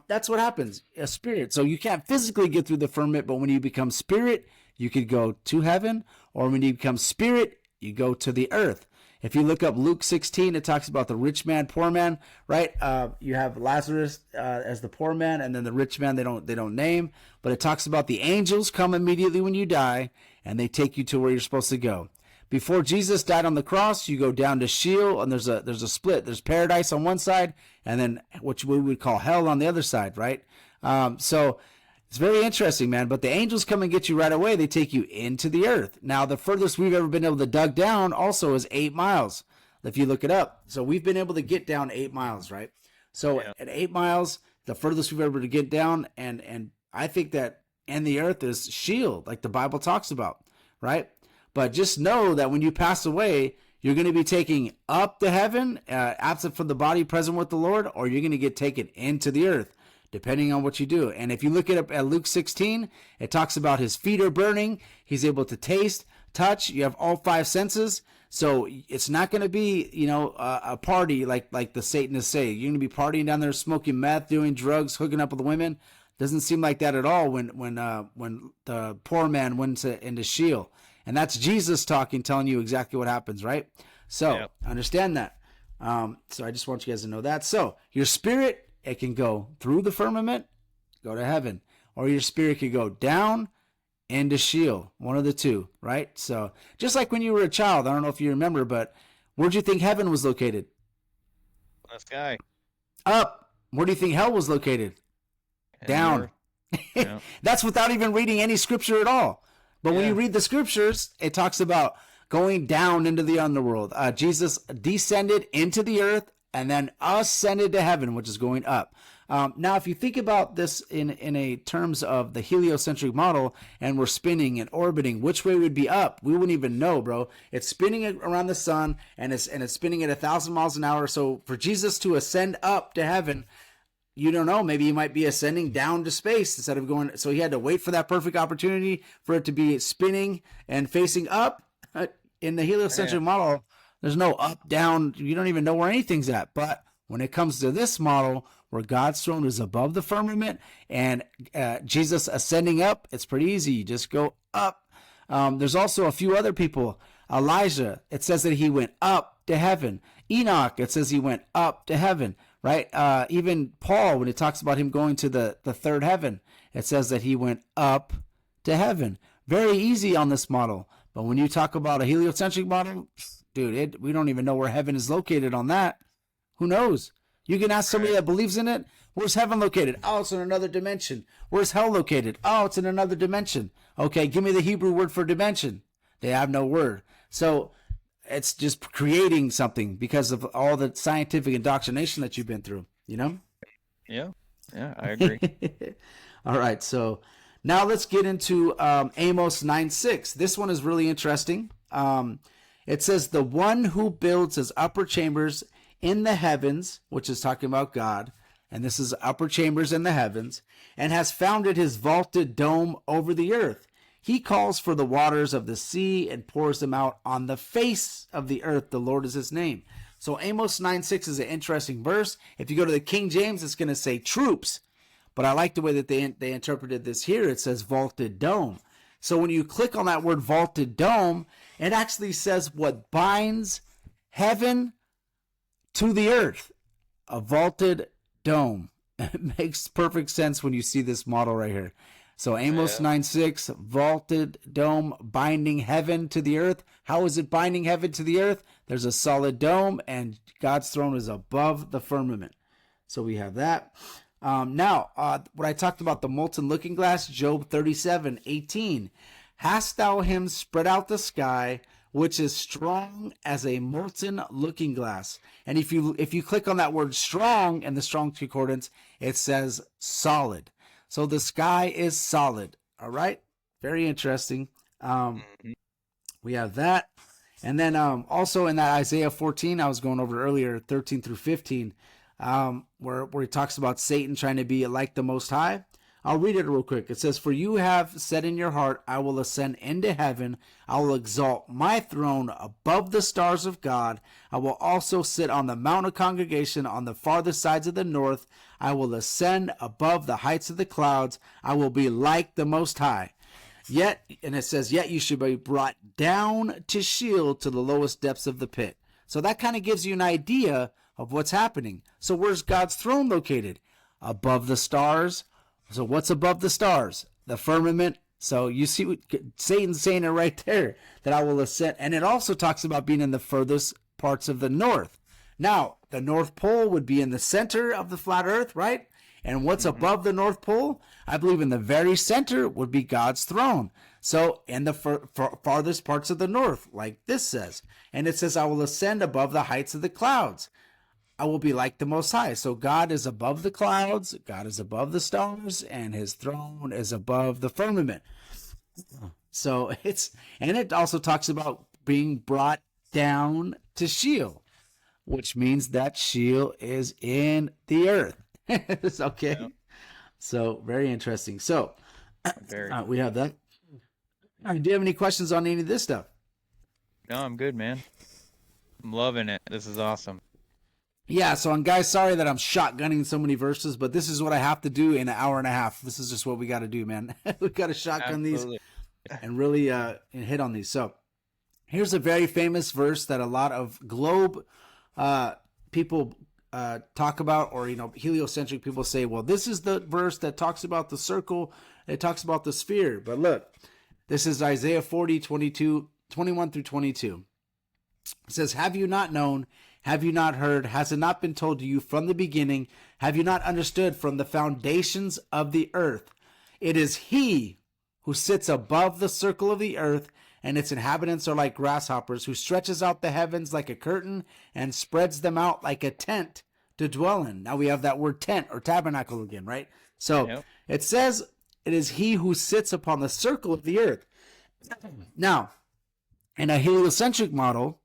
That's what happens, a spirit. So you can't physically get through the firmament, but when you become spirit, you could go to heaven, or when you become spirit, you go to the earth. If you look up Luke 16, it talks about the rich man, poor man, right? You have Lazarus as the poor man, and then the rich man they don't name, but it talks about the angels come immediately when you die, and they take you to where you're supposed to go. Before Jesus died on the cross, you go down to Sheol, and there's a split. There's paradise on one side, and then what we would call hell on the other side, right? So it's very interesting, man. But the angels come and get you right away. They take you into the earth. Now, the furthest we've ever been able to dug down also is 8 miles, if you look it up. So we've been able to get down 8 miles, right? So at 8 miles, the furthest we've ever been to get down, and I think that in the earth is Sheol, like the Bible talks about, right? But just know that when you pass away, you're going to be taken up to heaven, absent from the body, present with the Lord, or you're going to get taken into the earth, depending on what you do. And if you look at Luke 16, it talks about his feet are burning. He's able to taste, touch. You have all 5 senses. So it's not going to be, a party like the Satanists say. You're going to be partying down there, smoking meth, doing drugs, hooking up with women. Doesn't seem like that at all when the poor man went into Sheol. And that's Jesus talking, telling you exactly what happens, right? So understand that. So I just want you guys to know that. So your spirit, it can go through the firmament, go to heaven, or your spirit could go down into Sheol, one of the two, right? So just like when you were a child, I don't know if you remember, but where'd you think heaven was located? The sky. Up. Where do you think hell was located? Down. Yeah. That's without even reading any scripture at all. But when you read the scriptures, it talks about going down into the underworld. Jesus descended into the earth and then ascended to heaven, which is going up. Now, if you think about this in a terms of the heliocentric model, and we're spinning and orbiting, which way would be up? We wouldn't even know, bro. It's spinning around the sun, and it's spinning at 1,000 miles an hour. So for Jesus to ascend up to heaven, you don't know. Maybe he might be ascending down to space instead of going. So he had to wait for that perfect opportunity for it to be spinning and facing up. In the heliocentric model, there's no up, down. You don't even know where anything's at. But when it comes to this model, where God's throne is above the firmament and Jesus ascending up, it's pretty easy. You just go up. There's also a few other people. Elijah, it says that he went up to heaven. Enoch, it says he went up to heaven. Right? Even Paul, when it talks about him going to the third heaven, it says that he went up to heaven. Very easy on this model. But when you talk about a heliocentric model, dude, we don't even know where heaven is located on that. Who knows? You can ask somebody that believes in it, where's heaven located? Oh, it's in another dimension. Where's hell located? Oh, it's in another dimension. Okay, give me the Hebrew word for dimension. They have no word. So it's just creating something because of all the scientific indoctrination that you've been through, Yeah, I agree. All right, so now let's get into Amos 9:6. This one is really interesting. It says, the one who builds his upper chambers in the heavens, which is talking about God, and this is upper chambers in the heavens, and has founded his vaulted dome over the earth. He calls for the waters of the sea and pours them out on the face of the earth. The Lord is his name. So Amos 9:6 is an interesting verse. If you go to the King James, it's going to say troops. But I like the way that they interpreted this here. It says vaulted dome. So when you click on that word vaulted dome, it actually says what binds heaven to the earth. A vaulted dome. It makes perfect sense when you see this model right here. So Amos 9:6, vaulted dome binding heaven to the earth. How is it binding heaven to the earth? There's a solid dome and God's throne is above the firmament. So we have that. Now, what I talked about, the molten looking glass, Job 37:18. Hast thou him spread out the sky, which is strong as a molten looking glass? And if you click on that word strong in the Strong's Concordance, it says solid. So the sky is solid. All right. Very interesting. We have that. And then also in that Isaiah 14, I was going over earlier, 13 through 15, where he talks about Satan trying to be like the Most High. I'll read it real quick. It says, for you have said in your heart, I will ascend into heaven. I will exalt my throne above the stars of God. I will also sit on the mount of congregation on the farthest sides of the north. I will ascend above the heights of the clouds. I will be like the Most High. Yet, and it says, yet you should be brought down to Sheol, to the lowest depths of the pit. So that kind of gives you an idea of what's happening. So where's God's throne located? Above the stars. So what's above the stars? The firmament. So you see what Satan's saying it right there, that I will ascend. And it also talks about being in the furthest parts of the north. Now, the North Pole would be in the center of the flat earth, right? And what's above the North Pole? I believe in the very center would be God's throne. So in the farthest parts of the north, like this says. And it says, I will ascend above the heights of the clouds. I will be like the Most High. So God is above the clouds, God is above the stars, and his throne is above the firmament. So and it also talks about being brought down to Sheol, which means that Sheol is in the earth. It's okay. Yeah. So very interesting. So we have that. All right, do you have any questions on any of this stuff? No, I'm good, man. I'm loving it. This is awesome. Yeah, so guys, sorry that I'm shotgunning so many verses, but this is what I have to do in an hour and a half. This is just what we got to do, man. We got to shotgun these and really hit on these. So here's a very famous verse that a lot of globe people talk about, or heliocentric people say, well, this is the verse that talks about the circle, it talks about the sphere. But look, this is Isaiah 40, 21 through 22. It says, have you not known? Have you not heard? Has it not been told to you from the beginning? Have you not understood from the foundations of the earth? It is he who sits above the circle of the earth, and its inhabitants are like grasshoppers, who stretches out the heavens like a curtain and spreads them out like a tent to dwell in. Now we have that word tent or tabernacle again, right? So It says it is he who sits upon the circle of the earth. Now, in a heliocentric model,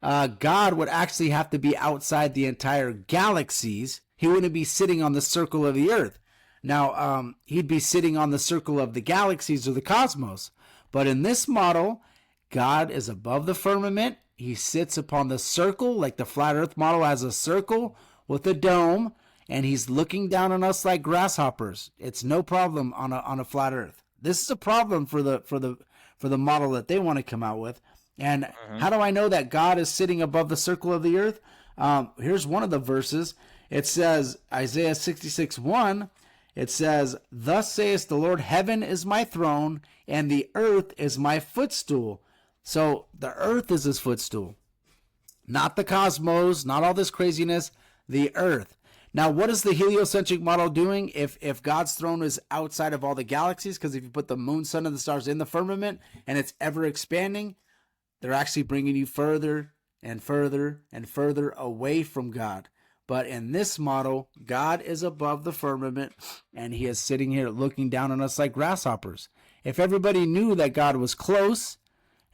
God would actually have to be outside the entire galaxies. He wouldn't be sitting on the circle of the earth. Now, he'd be sitting on the circle of the galaxies or the cosmos. But in this model, God is above the firmament. He sits upon the circle, like the flat earth model has a circle with a dome, and he's looking down on us like grasshoppers. It's no problem on a flat earth. This is a problem for the model that they want to come out with. And how do I know that God is sitting above the circle of the earth? Here's one of the verses. It says, Isaiah 66:1, it says, thus saith the Lord, heaven is my throne, and the earth is my footstool. So the earth is his footstool. Not the cosmos, not all this craziness, the earth. Now, what is the heliocentric model doing if God's throne is outside of all the galaxies? Because if you put the moon, sun, and the stars in the firmament, and it's ever expanding, they're actually bringing you further and further and further away from God. But in this model, God is above the firmament, and he is sitting here looking down on us like grasshoppers. If everybody knew that God was close,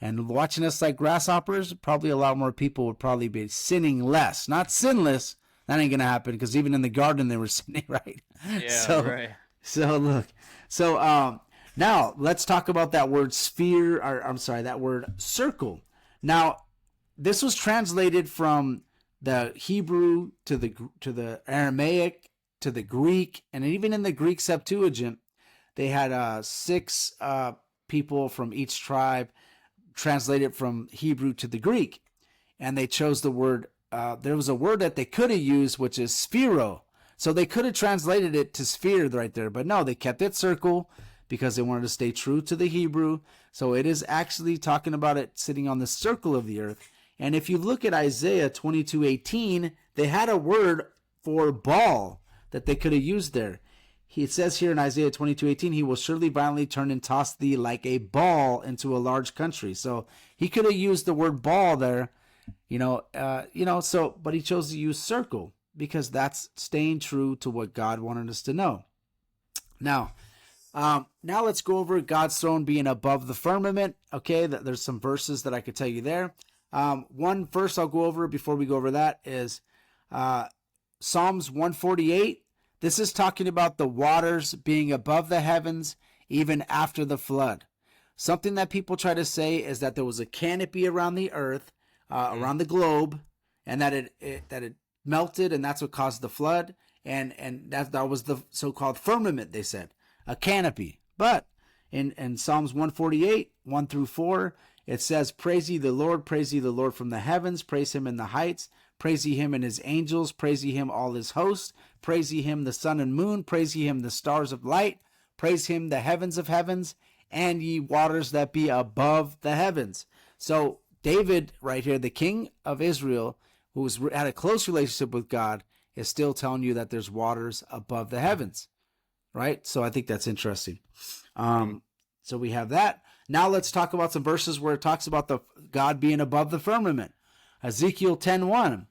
And watching us like grasshoppers, probably a lot more people would probably be sinning less. Not sinless. That ain't going to happen because even in the garden they were sinning, right? Yeah, right. So look. So now let's talk about that word sphere, or I'm sorry, that word circle. Now, this was translated from the Hebrew to the Aramaic to the Greek, and even in the Greek Septuagint, they had 6 people from each tribe translated from Hebrew to the Greek, and they chose the word. There was a word that they could have used, which is sphero. So they could have translated it to sphere right there, but no, they kept it circle because they wanted to stay true to the Hebrew. So it is actually talking about it sitting on the circle of the earth. And if you look at Isaiah 22:18, they had a word for ball that they could have used there. It says here in Isaiah 22:18, he will surely violently turn and toss thee like a ball into a large country. So he could have used the word ball there, but he chose to use circle because that's staying true to what God wanted us to know. Now let's go over God's throne being above the firmament. Okay, there's some verses that I could tell you there. One verse I'll go over before we go over that is Psalms 148. This is talking about the waters being above the heavens even after the flood. Something that people try to say is that there was a canopy around the earth, around the globe, and that it melted, and that's what caused the flood. And that was the so-called firmament, they said, a canopy. But in Psalms 148, 1 through 4, it says, praise ye the Lord from the heavens, praise him in the heights, praise ye him and his angels, praise ye him all his hosts, praise ye him the sun and moon, praise ye him the stars of light, praise him the heavens of heavens, and ye waters that be above the heavens. So David right here, the king of Israel, who had a close relationship with God, is still telling you that there's waters above the heavens, right? So I think that's interesting. So we have that. Now let's talk about some verses where it talks about the God being above the firmament. Ezekiel 10:1.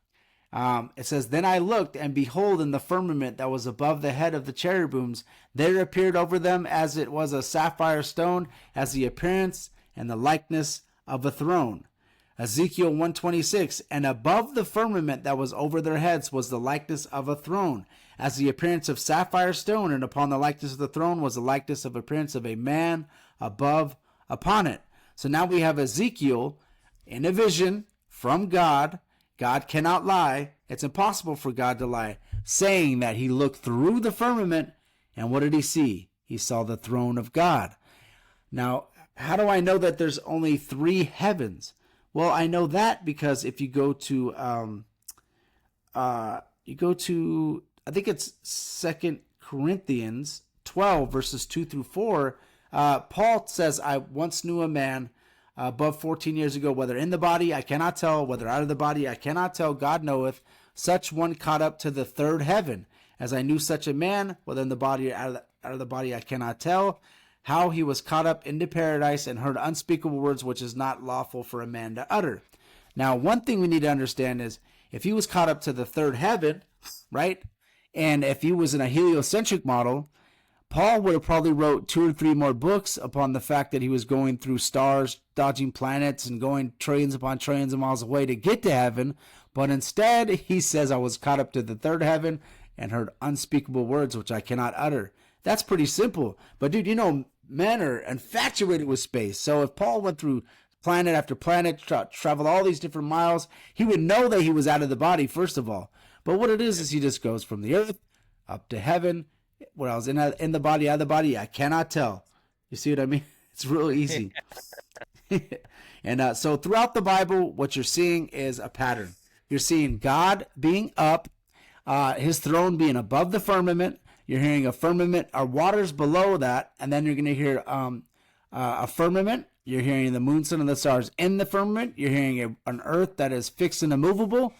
It says, then I looked, and behold, in the firmament that was above the head of the cherubims, there appeared over them as it was a sapphire stone, as the appearance and the likeness of a throne. Ezekiel 1:26, and above the firmament that was over their heads was the likeness of a throne, as the appearance of sapphire stone, and upon the likeness of the throne was the likeness of appearance of a man above upon it. So now we have Ezekiel in a vision from God. God cannot lie. It's impossible for God to lie, saying that he looked through the firmament, and what did he see? He saw the throne of God. Now, how do I know that there's only 3 heavens? Well, I know that because if you go to, I think it's 2 Corinthians 12, verses 2 through 4, Paul says, I once knew a man above 14 years ago, whether in the body I cannot tell, whether out of the body I cannot tell, God knoweth, such one caught up to the 3rd heaven. As I knew such a man, whether in the body or out of the body I cannot tell, how he was caught up into paradise and heard unspeakable words which is not lawful for a man to utter. Now, one thing we need to understand is if he was caught up to the 3rd heaven, right, and if he was in a heliocentric model, Paul would have probably wrote 2 or 3 more books upon the fact that he was going through stars, dodging planets, and going trillions upon trillions of miles away to get to heaven. But instead, he says, I was caught up to the 3rd heaven and heard unspeakable words which I cannot utter. That's pretty simple. But dude, men are infatuated with space. So if Paul went through planet after planet, traveled all these different miles, he would know that he was out of the body, first of all. But what it is he just goes from the earth up to heaven. When I was in the body, out of the body, I cannot tell. You see what I mean? It's real easy. And so throughout the Bible, what you're seeing is a pattern. You're seeing God being up, his throne being above the firmament. You're hearing a firmament or waters below that, and then you're going to hear a firmament. You're hearing the moon, sun, and the stars in the firmament. You're hearing an earth that is fixed and immovable.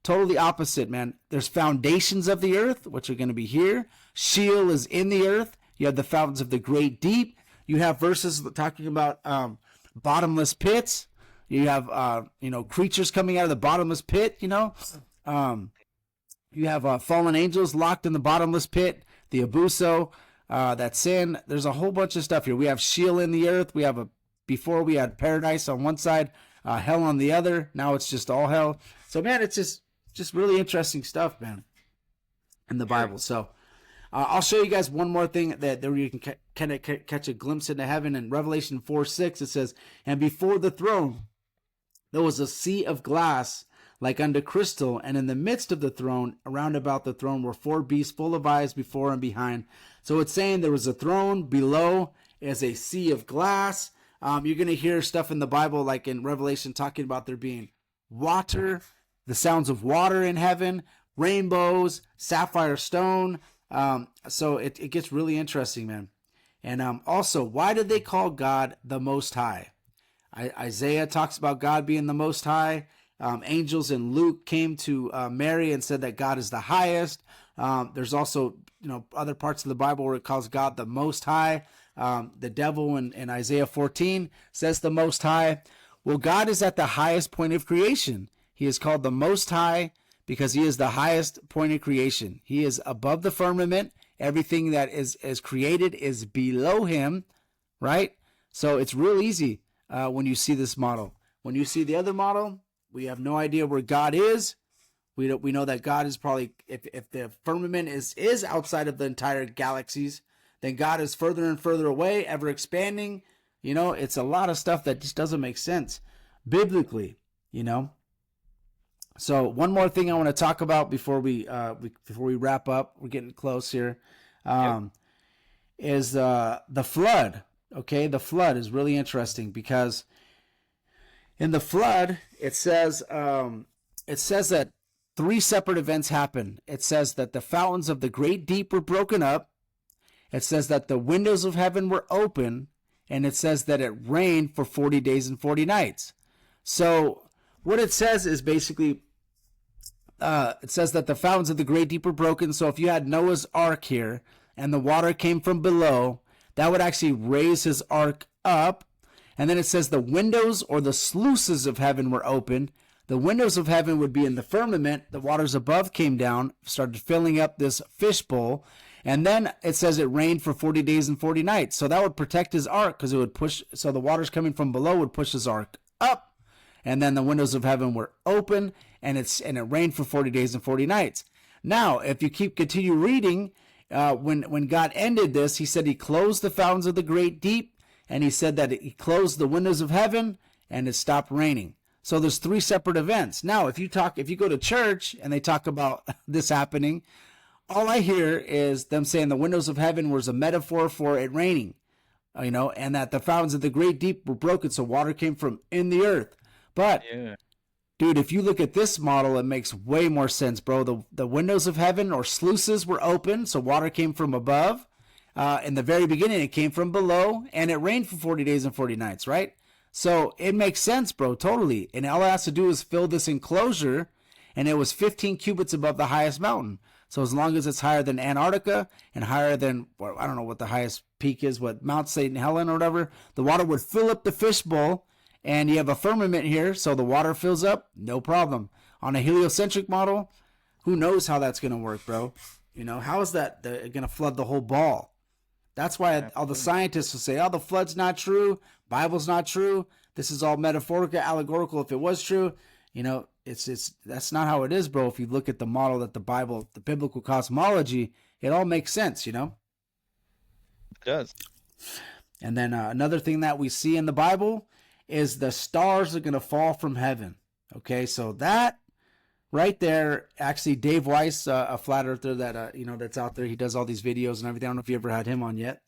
Totally opposite, man. There's foundations of the earth, which are going to be here. Sheol is in the earth. You have the fountains of the great deep. You have verses talking about bottomless pits. You have, creatures coming out of the bottomless pit, You have fallen angels locked in the bottomless pit, the abuso, that sin. There's a whole bunch of stuff here. We have Sheol in the earth. We have before we had paradise on one side, hell on the other. Now it's just all hell. So man, it's just really interesting stuff, man, in the Bible. So I'll show you guys one more thing that you can kind of catch a glimpse into heaven. In Revelation 4:6, it says, "And before the throne there was a sea of glass like unto crystal, and in the midst of the throne, around about the throne, were 4 beasts full of eyes before and behind." So it's saying there was a throne, below is a sea of glass. You're going to hear stuff in the Bible, like in Revelation, talking about there being water, the sounds of water in heaven, rainbows, sapphire stone. So it gets really interesting, man. And also, why did they call God the Most High? Isaiah talks about God being the Most High. Angels in Luke came to Mary and said that God is the highest. There's also, other parts of the Bible where it calls God the Most High. The devil in Isaiah 14 says the Most High. Well, God is at the highest point of creation. He is called the Most High because he is the highest point of creation. He is above the firmament. Everything that is created is below him, right? So it's real easy when you see this model. When you see the other model, we have no idea where God is. We know that God is probably, if the firmament is outside of the entire galaxies, then God is further and further away, ever expanding. It's a lot of stuff that just doesn't make sense biblically, So one more thing I want to talk about before we wrap up, we're getting close here, is the flood. Okay, the flood is really interesting because in the flood it says that 3 separate events happen. It says that the fountains of the great deep were broken up. It says that the windows of heaven were open, and it says that it rained for 40 days and 40 nights. So what it says is basically, it says that the fountains of the great deep were broken. So if you had Noah's ark here and the water came from below, that would actually raise his ark up. And then it says the windows or the sluices of heaven were opened. The windows of heaven would be in the firmament. The waters above came down, started filling up this fishbowl. And then it says it rained for 40 days and 40 nights. So that would protect his ark because it would push. So the waters coming from below would push his ark up. And then the windows of heaven were open, and it rained for 40 days and 40 nights. Now, if you continue reading, when God ended this, he said he closed the fountains of the great deep, and he said that he closed the windows of heaven, and it stopped raining. So there's 3 separate events. Now, if you go to church and they talk about this happening, all I hear is them saying the windows of heaven was a metaphor for it raining, and that the fountains of the great deep were broken, so water came from in the earth. But, dude, if you look at this model, it makes way more sense, bro. The windows of heaven or sluices were open, so water came from above. In the very beginning, it came from below, and it rained for 40 days and 40 nights, right? So it makes sense, bro, totally. And all it has to do is fill this enclosure, and it was 15 cubits above the highest mountain. So as long as it's higher than Antarctica and higher than, well, I don't know what the highest peak is, what Mount St. Helen or whatever, the water would fill up the fishbowl, and you have a firmament here, so the water fills up, no problem. On a heliocentric model, who knows how that's going to work, bro? How is that going to flood the whole ball? That's why all the scientists will say, oh, the flood's not true, Bible's not true, this is all metaphorical, allegorical. If it was true, that's not how it is, bro. If you look at the model that the biblical cosmology, it all makes sense, It does. And then another thing that we see in the Bible is the stars are going to fall from heaven. Okay, so that right there, actually, Dave Weiss, a flat earther that that's out there, he does all these videos and everything. I don't know if you ever had him on yet.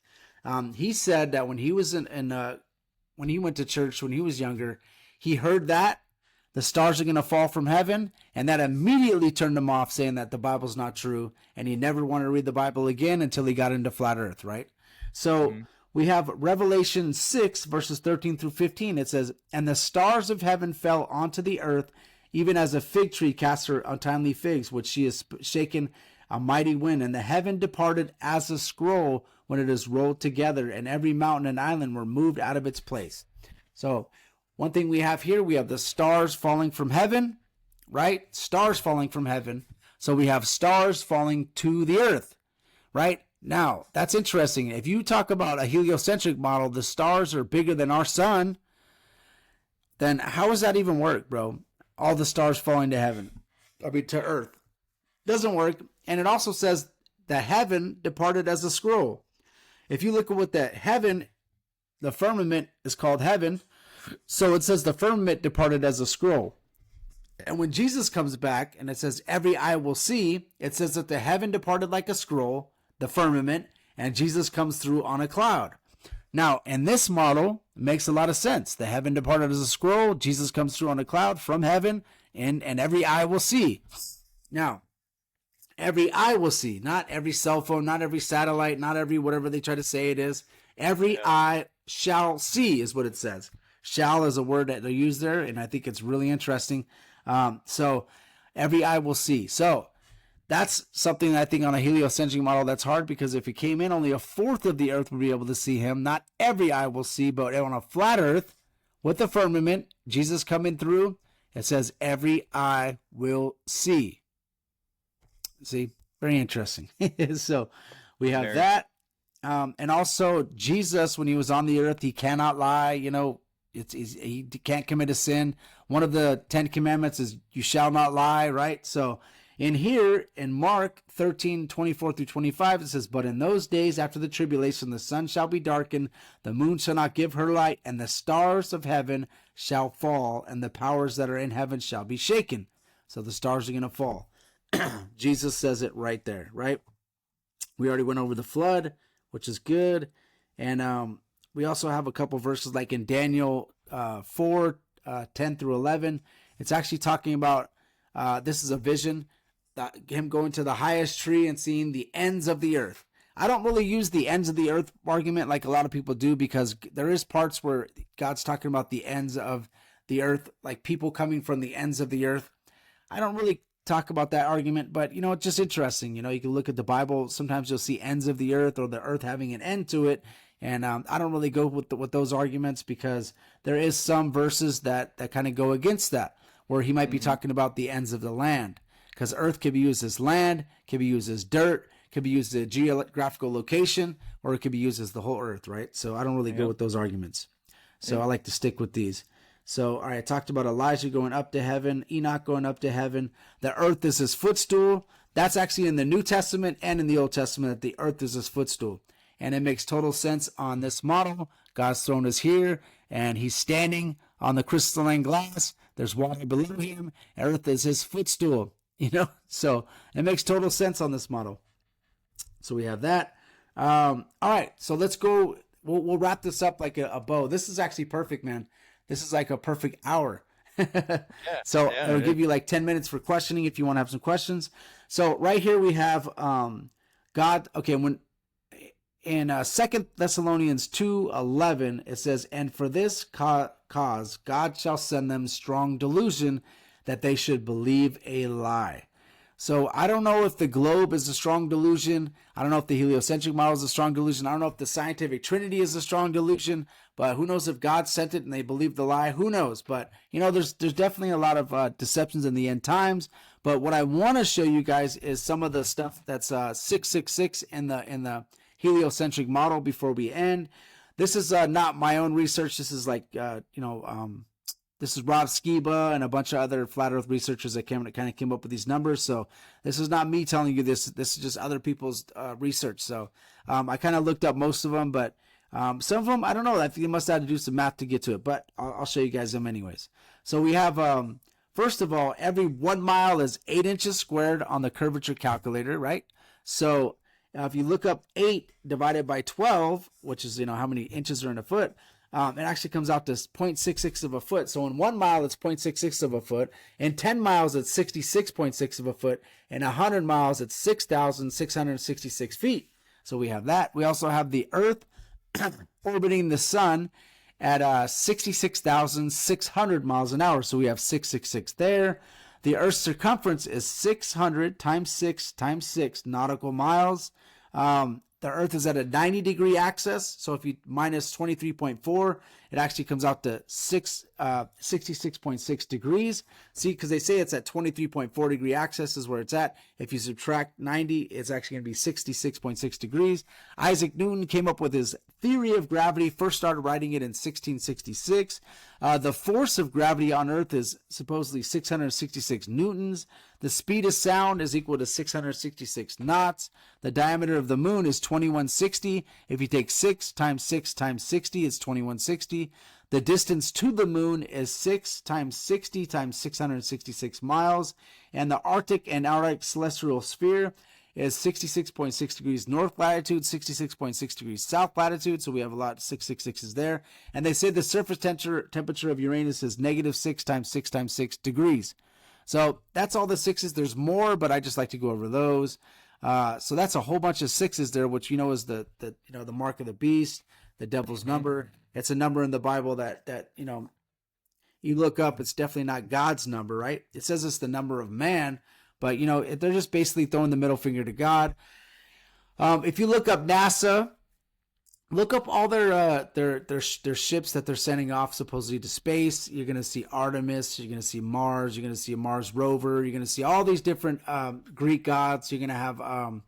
He said that when he was when he went to church when he was younger, he heard that the stars are going to fall from heaven, and that immediately turned him off, saying that the Bible's not true, and he never wanted to read the Bible again until he got into flat earth, right? So we have Revelation 6, verses 13 through 15. It says, "And the stars of heaven fell onto the earth, even as a fig tree casts her untimely figs, which she has shaken a mighty wind. And the heaven departed as a scroll when it is rolled together, and every mountain and island were moved out of its place." So one thing we have here, we have the stars falling from heaven, right? Stars falling from heaven. So we have stars falling to the earth, right? Now, that's interesting. If you talk about a heliocentric model, the stars are bigger than our sun, then how does that even work, bro? All the stars falling to heaven, to earth. Doesn't work. And it also says the heaven departed as a scroll. If you look at what the heaven, the firmament is called heaven. So it says the firmament departed as a scroll. And when Jesus comes back and it says every eye will see, it says that the heaven departed like a scroll, the firmament, and Jesus comes through on a cloud. Now, in this model, it makes a lot of sense. The heaven departed as a scroll, Jesus comes through on a cloud from heaven, and every eye will see. Now, every eye will see, not every cell phone, not every satellite, not every whatever they try to say it is. Every eye shall see is what it says. Shall is a word that they use there, and I think it's really interesting. So every eye will see. So that's something I think on a heliocentric model that's hard, because if he came in, only a fourth of the earth would be able to see him. Not every eye will see, but on a flat earth with the firmament, Jesus coming through, it says every eye will see. See, very interesting. So we have that. And also Jesus, when he was on the earth, he cannot lie. You know, he can't commit a sin. One of the 10 commandments is you shall not lie, right? So in here, in Mark 13:24-25, it says, but in those days after the tribulation, the sun shall be darkened, the moon shall not give her light, and the stars of heaven shall fall, and the powers that are in heaven shall be shaken. So the stars are going to fall. Jesus says it right there, right? We already went over the flood, which is good. And we also have a couple verses like in Daniel 4:10-11. It's actually talking about, this is a vision, him going to the highest tree and seeing the ends of the earth. I don't really use the ends of the earth argument like a lot of people do, because there is parts where God's talking about the ends of the earth, like people coming from the ends of the earth. I don't really talk about that argument, but you know, it's just interesting. You know, you can look at the Bible. Sometimes you'll see ends of the earth or the earth having an end to it. And I don't really go with those arguments, because there is some verses that kind of go against that, where he might be talking about the ends of the land, because earth can be used as land, can be used as dirt, can be used as a geographical location, or it could be used as the whole earth, right? So I don't really go with those arguments. So I like to stick with these. So, all right, I talked about Elijah going up to heaven, Enoch going up to heaven. The earth is his footstool. That's actually in the New Testament and in the Old Testament, that the earth is his footstool. And it makes total sense on this model. God's throne is here, and he's standing on the crystalline glass. There's water below him. Earth is his footstool, you know? So it makes total sense on this model. So we have that. All right, so let's go. We'll wrap this up like a bow. This is actually perfect, man. This is like a perfect hour. So it'll give you like 10 minutes for questioning if you want to have some questions. So right here we have God. Okay, when in 2 Thessalonians 2:11, it says, and for this cause God shall send them strong delusion, that they should believe a lie. So I don't know if the globe is a strong delusion. I don't know if the heliocentric model is a strong delusion. I don't know if the scientific trinity is a strong delusion. But who knows if God sent it and they believed the lie? Who knows? But, you know, there's definitely a lot of deceptions in the end times. But what I want to show you guys is some of the stuff that's 666 in the heliocentric model before we end. This is not my own research. This is like, this is Rob Skiba and a bunch of other flat earth researchers that kind of came up with these numbers. So this is not me telling you this. This is just other people's research. So I kind of looked up most of them, but some of them, I don't know. I think you must have to do some math to get to it, but I'll show you guys them anyways. So we have, first of all, every 1 mile is 8 inches squared on the curvature calculator, right? So if you look up 8 divided by 12, which is, you know, how many inches are in a foot, it actually comes out to 0.66 of a foot. So in 1 mile, it's 0.66 of a foot. In 10 miles, it's 66.6 of a foot. In 100 miles, it's 6,666 feet. So we have that. We also have the Earth orbiting the sun at 66,600 miles an hour. So we have 666 there. The Earth's circumference is 600 times 6 times 6 nautical miles. The Earth is at a 90-degree axis, so if you minus 23.4, it actually comes out to 6 66.6 degrees. See, because they say it's at 23.4 degree axis is where it's at. If you subtract 90, it's actually going to be 66.6 degrees. Isaac Newton came up with his theory of gravity, first started writing it in 1666. The force of gravity on Earth is supposedly 666 newtons. The speed of sound is equal to 666 knots. The diameter of the moon is 2160. If you take 6 times 6 times 60, it's 2160. The distance to the moon is 6 times 60 times 666 miles. And the Arctic and Arctic celestial sphere is 66.6 degrees north latitude, 66.6 degrees south latitude. So we have a lot of 666s there. And they say the surface temperature of Uranus is negative 6 times 6 times 6 degrees. So that's all the sixes. There's more, but I just like to go over those. So that's a whole bunch of sixes there, which is the mark of the beast, the devil's number. It's a number in the Bible that you look up. It's definitely not God's number, right? It says it's the number of man, but they're just basically throwing the middle finger to God. If you look up NASA, look up all their ships that they're sending off supposedly to space. You're going to see Artemis. You're going to see Mars. You're going to see a Mars rover. You're going to see all these different Greek gods. You're going to have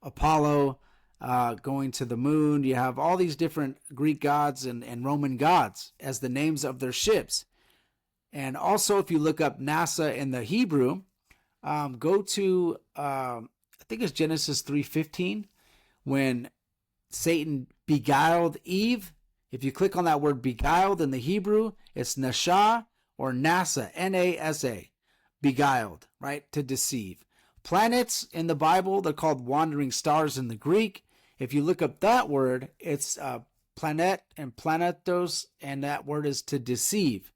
Apollo going to the moon. You have all these different Greek gods and Roman gods as the names of their ships. And also, if you look up NASA in the Hebrew, go to I think it's Genesis 3:15 when Satan beguiled Eve. If you click on that word beguiled in the Hebrew, it's nasha or nasa, N-A-S-A, beguiled, right? To deceive. Planets in the Bible, they're called wandering stars in the Greek. If you look up that word, it's planet and planetos, and that word is to deceive.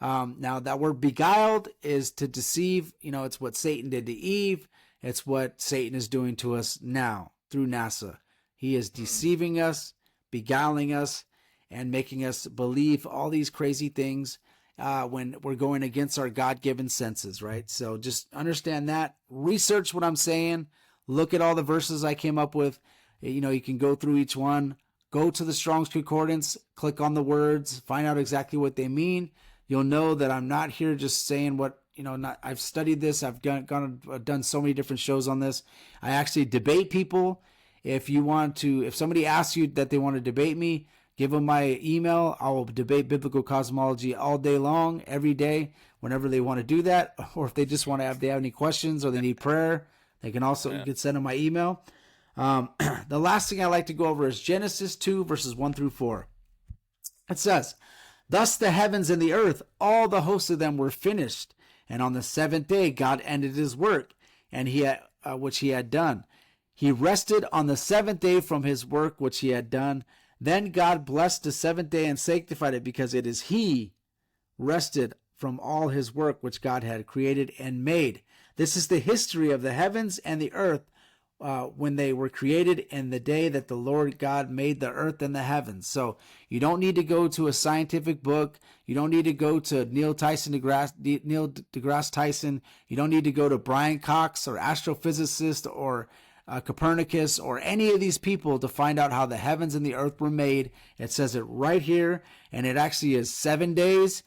Now, that word beguiled is to deceive. It's what Satan did to Eve. It's what Satan is doing to us now through NASA. He is deceiving us, beguiling us, and making us believe all these crazy things when we're going against our God-given senses, right? So just understand that. Research what I'm saying. Look at all the verses I came up with. You can go through each one. Go to the Strong's Concordance. Click on the words. Find out exactly what they mean. You'll know that I'm not here just saying what, I've studied this. I've done so many different shows on this. I actually debate people. If somebody asks you that they want to debate me, give them my email. I will debate biblical cosmology all day long, every day, whenever they want to do that. Or if they just want to they have any questions or they need prayer, they can also, you can send them my email. The last thing I like to go over is Genesis 2 verses 1 through 4. It says, "Thus the heavens and the earth, all the hosts of them were finished. And on the seventh day, God ended his work and which he had done. He rested on the seventh day from his work which he had done. Then God blessed the seventh day and sanctified it, because it is he rested from all his work which God had created and made." This is the history of the heavens and the earth when they were created in the day that the Lord God made the earth and the heavens. So you don't need to go to a scientific book. You don't need to go to Neil deGrasse Tyson. You don't need to go to Brian Cox or astrophysicist or Copernicus or any of these people to find out how the heavens and the earth were made. It says it right here, and it actually is 7 days,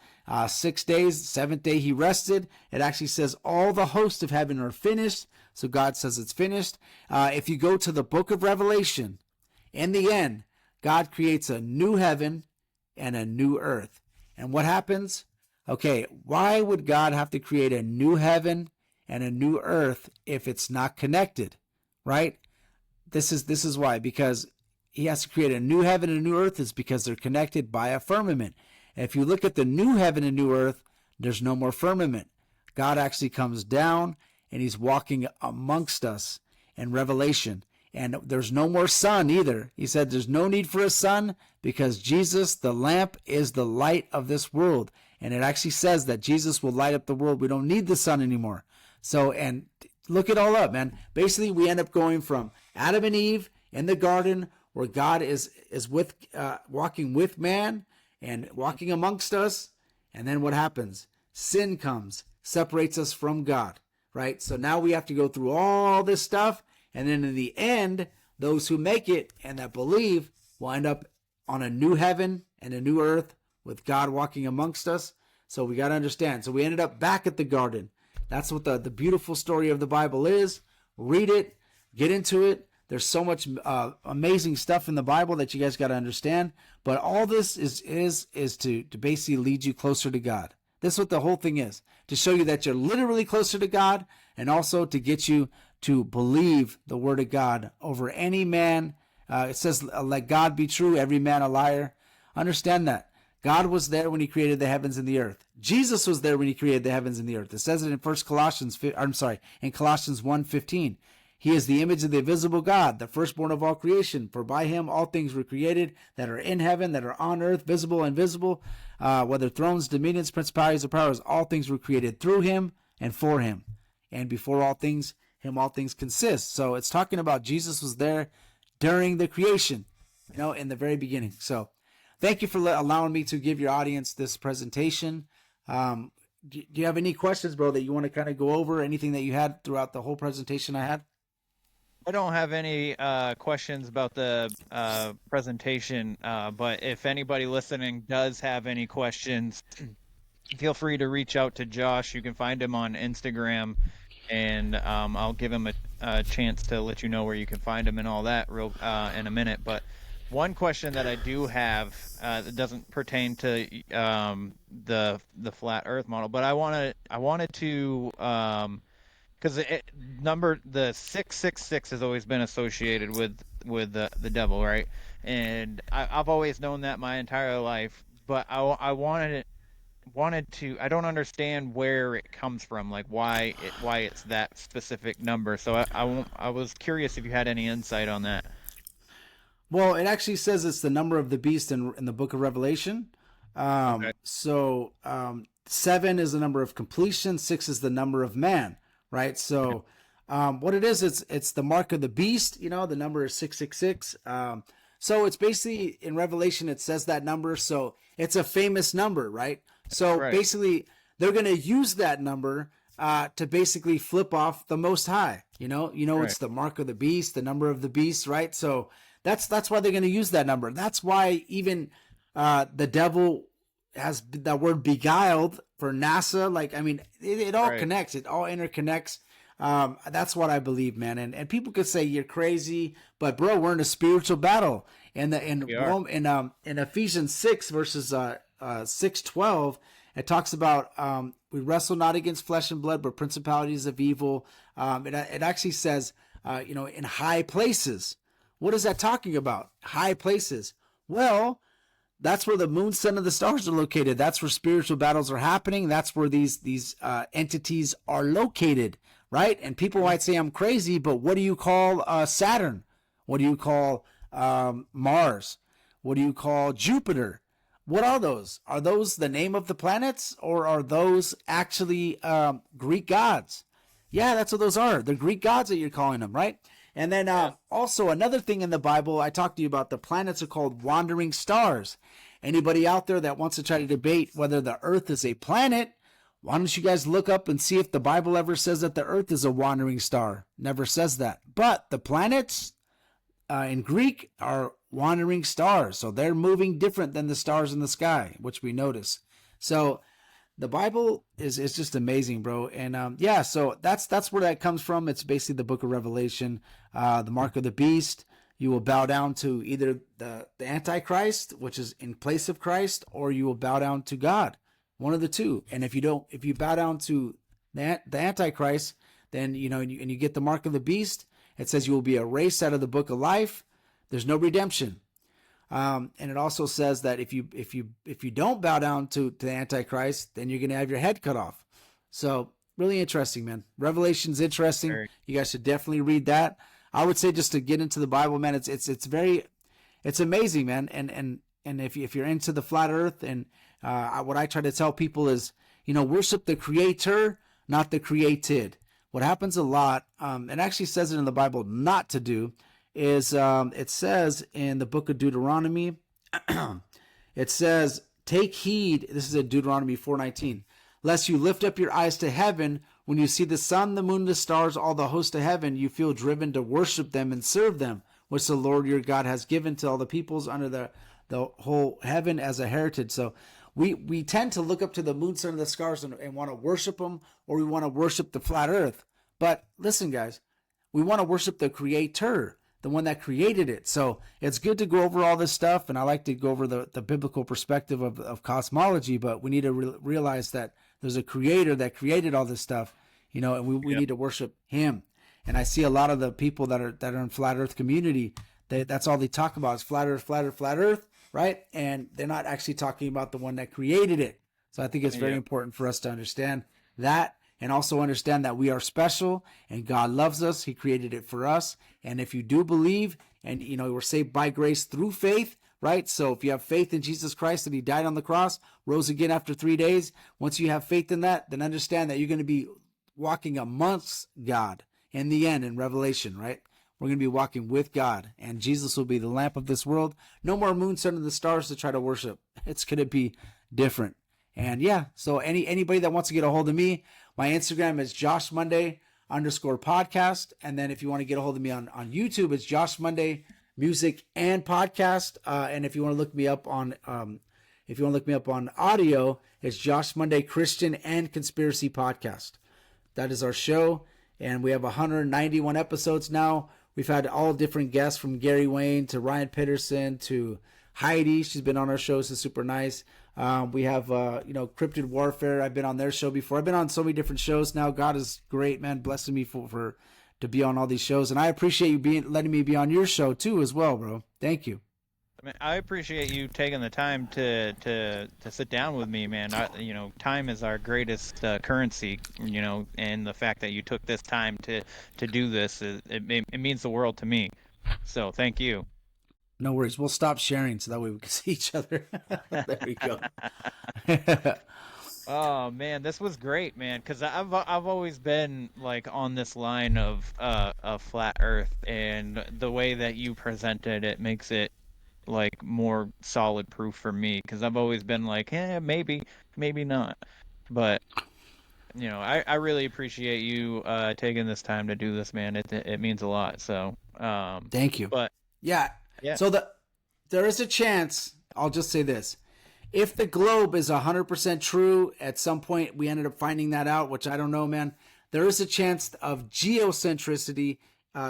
6 days. Seventh day he rested. It actually says all the hosts of heaven are finished. So God says it's finished. If you go to the book of Revelation, in the end, God creates a new heaven and a new earth. And what happens? Okay, why would God have to create a new heaven and a new earth if it's not connected? Right? This is why. Because he has to create a new heaven and a new earth is because they're connected by a firmament. If you look at the new heaven and new earth, there's no more firmament. God actually comes down and he's walking amongst us in Revelation. And there's no more sun either. He said there's no need for a sun because Jesus, the lamp, is the light of this world. And it actually says that Jesus will light up the world. We don't need the sun anymore. So, and look it all up, man. Basically, we end up going from Adam and Eve in the garden where God is walking with man and walking amongst us. And then what happens? Sin comes, separates us from God. Right? So now we have to go through all this stuff. And then in the end, those who make it and that believe will end up on a new heaven and a new earth with God walking amongst us. So we got to understand. So we ended up back at the garden. That's what the beautiful story of the Bible is. Read it, get into it. There's so much amazing stuff in the Bible that you guys got to understand. But all this is to basically lead you closer to God. This is what the whole thing is, to show you that you're literally closer to God, and also to get you to believe the word of God over any man. It says, let God be true, every man a liar. Understand that. God was there when he created the heavens and the earth. Jesus was there when he created the heavens and the earth. It says it in Colossians 1:15. He is the image of the invisible God, the firstborn of all creation. For by him all things were created that are in heaven, that are on earth, visible and invisible, whether thrones, dominions, principalities, or powers. All things were created through him and for him. And before all things, him all things consist. So it's talking about Jesus was there during the creation, in the very beginning. So thank you for allowing me to give your audience this presentation. Do you have any questions, bro, that you want to kind of go over? Anything that you had throughout the whole presentation I had? I don't have any questions about the presentation, but if anybody listening does have any questions, feel free to reach out to Josh. You can find him on Instagram, and I'll give him a chance to let you know where you can find him and all that in a minute. But one question that I do have that doesn't pertain to the flat Earth model, but I wanted to because the 666 has always been associated with the devil, right? And I've always known that my entire life, but I wanted to. I don't understand where it comes from, like why it's that specific number. So I was curious if you had any insight on that. Well, it actually says it's the number of the beast in the book of Revelation. Okay. So 7 is the number of completion. 6 is the number of man, right? So what it is, it's the mark of the beast. The number is 666. So it's basically in Revelation, it says that number. So it's a famous number, right? So basically they're going to use that number to basically flip off the Most High. It's the mark of the beast, the number of the beast, right? So that's why they're going to use that number. That's why even the devil has that word beguiled for NASA. Like, I mean, it all connects. It all interconnects. That's what I believe, man. And people could say you're crazy, but bro, we're in a spiritual battle. In Ephesians 6 verses 6:12, it talks about we wrestle not against flesh and blood, but principalities of evil. It actually says, in high places. What is that talking about? High places. Well, that's where the moon, sun, and the stars are located. That's where spiritual battles are happening. That's where these entities are located, right? And people might say I'm crazy, but what do you call Saturn? What do you call Mars? What do you call Jupiter? What are those? Are those the name of the planets, or are those actually Greek gods? Yeah, that's what those are. The Greek gods that you're calling them, right? And then also another thing in the Bible, I talked to you about, the planets are called wandering stars. Anybody out there that wants to try to debate whether the Earth is a planet, why don't you guys look up and see if the Bible ever says that the Earth is a wandering star? Never says that. But the planets in Greek are wandering stars. So they're moving different than the stars in the sky, which we notice. So the Bible is just amazing, bro. And so that's where that comes from. It's basically the book of Revelation, the mark of the beast. You will bow down to either the Antichrist, which is in place of Christ, or you will bow down to God. One of the two. And if you bow down to the Antichrist, then and you get the mark of the beast, it says you will be erased out of the book of life. There's no redemption. And it also says that if you don't bow down to the Antichrist, then you're going to have your head cut off. So really interesting, man. Revelation's interesting. You guys should definitely read that. I would say just to get into the Bible, man, it's amazing, man. And if you're into the flat earth, and what I try to tell people is, worship the creator, not the created. What happens a lot, it actually says it in the Bible not to do, is it says in the book of Deuteronomy, it says, take heed, this is in Deuteronomy 4:19, lest you lift up your eyes to heaven, when you see the sun, the moon, the stars, all the host of heaven, you feel driven to worship them and serve them, which the Lord your God has given to all the peoples under the whole heaven as a heritage. So we tend to look up to the moon, sun, and the stars and want to worship them, or we want to worship the flat earth. But listen, guys, we want to worship the creator, the one that created it. So it's good to go over all this stuff, and I like to go over the biblical perspective of cosmology, but we need to realize that there's a creator that created all this stuff, and we need to worship him. And I see a lot of the people that are in flat earth community, that's all they talk about is flat earth, flat earth, flat earth, right? And they're not actually talking about the one that created it. So I think it's very important for us to understand that, and also understand that we are special and God loves us. He created it for us. And if you do believe, and we're saved by grace through faith, right? So if you have faith in Jesus Christ that he died on the cross, rose again after 3 days, once you have faith in that, then understand that you're going to be walking amongst God in the end, in Revelation, right? We're going to be walking with God, and Jesus will be the lamp of this world. No more moon, sun, and the stars to try to worship. It's going to be different. And yeah, so anybody that wants to get a hold of me, my Instagram is Josh Monday _podcast. And then if you want to get a hold of me on YouTube, it's Josh Monday Music and Podcast. And if you want to look me up on audio, it's Josh Monday Christian and Conspiracy Podcast. That is our show. And we have 191 episodes now. We've had all different guests, from Gary Wayne to Ryan Peterson to Heidi. She's been on our show. She's super nice. We have, Cryptid Warfare. I've been on their show before. I've been on so many different shows now. God is great, man, blessing me for to be on all these shows. And I appreciate you letting me be on your show too as well, bro. Thank you. I appreciate you taking the time to sit down with me, man. Time is our greatest currency, and the fact that you took this time to do this, it means the world to me. So thank you. No worries. We'll stop sharing so that way we can see each other. There we go. Oh man, this was great, man. Because I've always been like on this line of flat Earth, and the way that you presented it makes it like more solid proof for me. Because I've always been like, maybe not. But I really appreciate you taking this time to do this, man. It means a lot. So thank you. But yeah. So there is a chance, I'll just say this. If the globe is 100% true, at some point we ended up finding that out, which I don't know, man. There is a chance of geocentricity.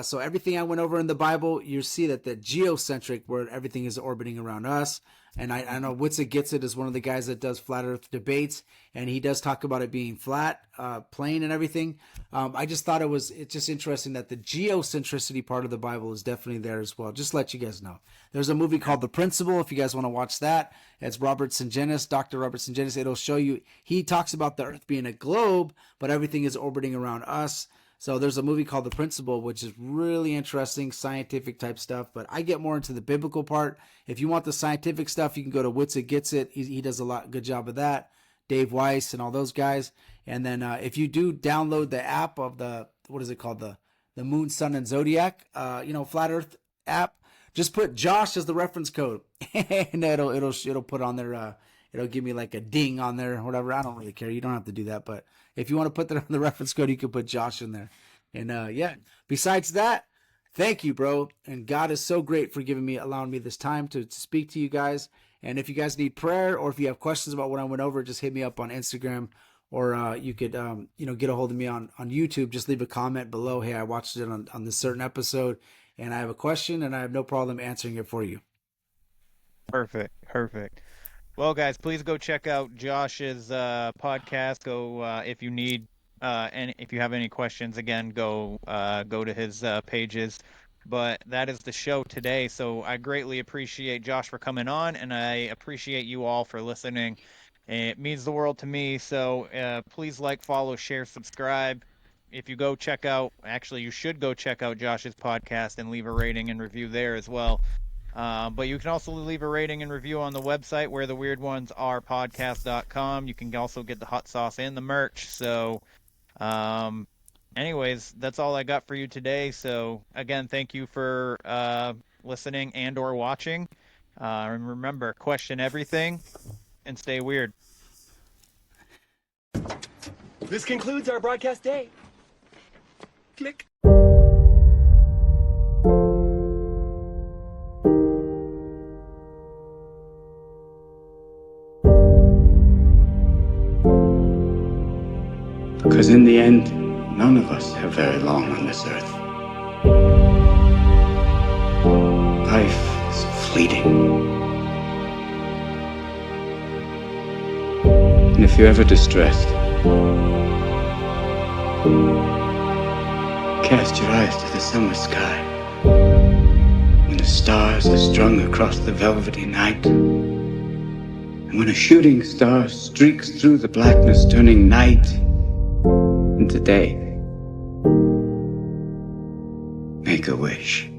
So everything I went over in the Bible, you see that the geocentric, where everything is orbiting around us. And I know Witsa Gets It is one of the guys that does flat earth debates, and he does talk about it being flat, plane and everything. I just thought it's just interesting that the geocentricity part of the Bible is definitely there as well. Just to let you guys know. There's a movie called The Principle, if you guys want to watch that. It's Robert Sungenis, Dr. Robert Sungenis. It'll show you, he talks about the earth being a globe, but everything is orbiting around us. So there's a movie called The Principle, which is really interesting, scientific type stuff. But I get more into the biblical part. If you want the scientific stuff, you can go to Witsa Gets It. He does a good job of that. Dave Weiss and all those guys. And then if you do download the app of what is it called? The Moon, Sun, and Zodiac, Flat Earth app, just put Josh as the reference code, and it'll put on there. It'll give me like a ding on there or whatever. I don't really care. You don't have to do that. But if you want to put that on the reference code, you can put Josh in there. And besides that, thank you, bro. And God is so great for allowing me this time to speak to you guys. And if you guys need prayer, or if you have questions about what I went over, just hit me up on Instagram, or you could, get a hold of me on YouTube. Just leave a comment below. Hey, I watched it on this certain episode, and I have a question, and I have no problem answering it for you. Perfect. Well, guys, please go check out Josh's podcast. Go if you need and if you have any questions. Again, go to his pages. But that is the show today. So I greatly appreciate Josh for coming on, and I appreciate you all for listening. It means the world to me. So please like, follow, share, subscribe. If you go check out, actually, you should go check out Josh's podcast and leave a rating and review there as well. But you can also leave a rating and review on the website, where the weird ones are podcast.com. You can also get the hot sauce and the merch. So, anyways, that's all I got for you today. So again, thank you for, listening and or watching. And remember, question everything and stay weird. This concludes our broadcast day. Click. in the end, none of us have very long on this earth. Life is fleeting. And if you're ever distressed, cast your eyes to the summer sky, when the stars are strung across the velvety night, and when a shooting star streaks through the blackness, turning night into day. Make a wish.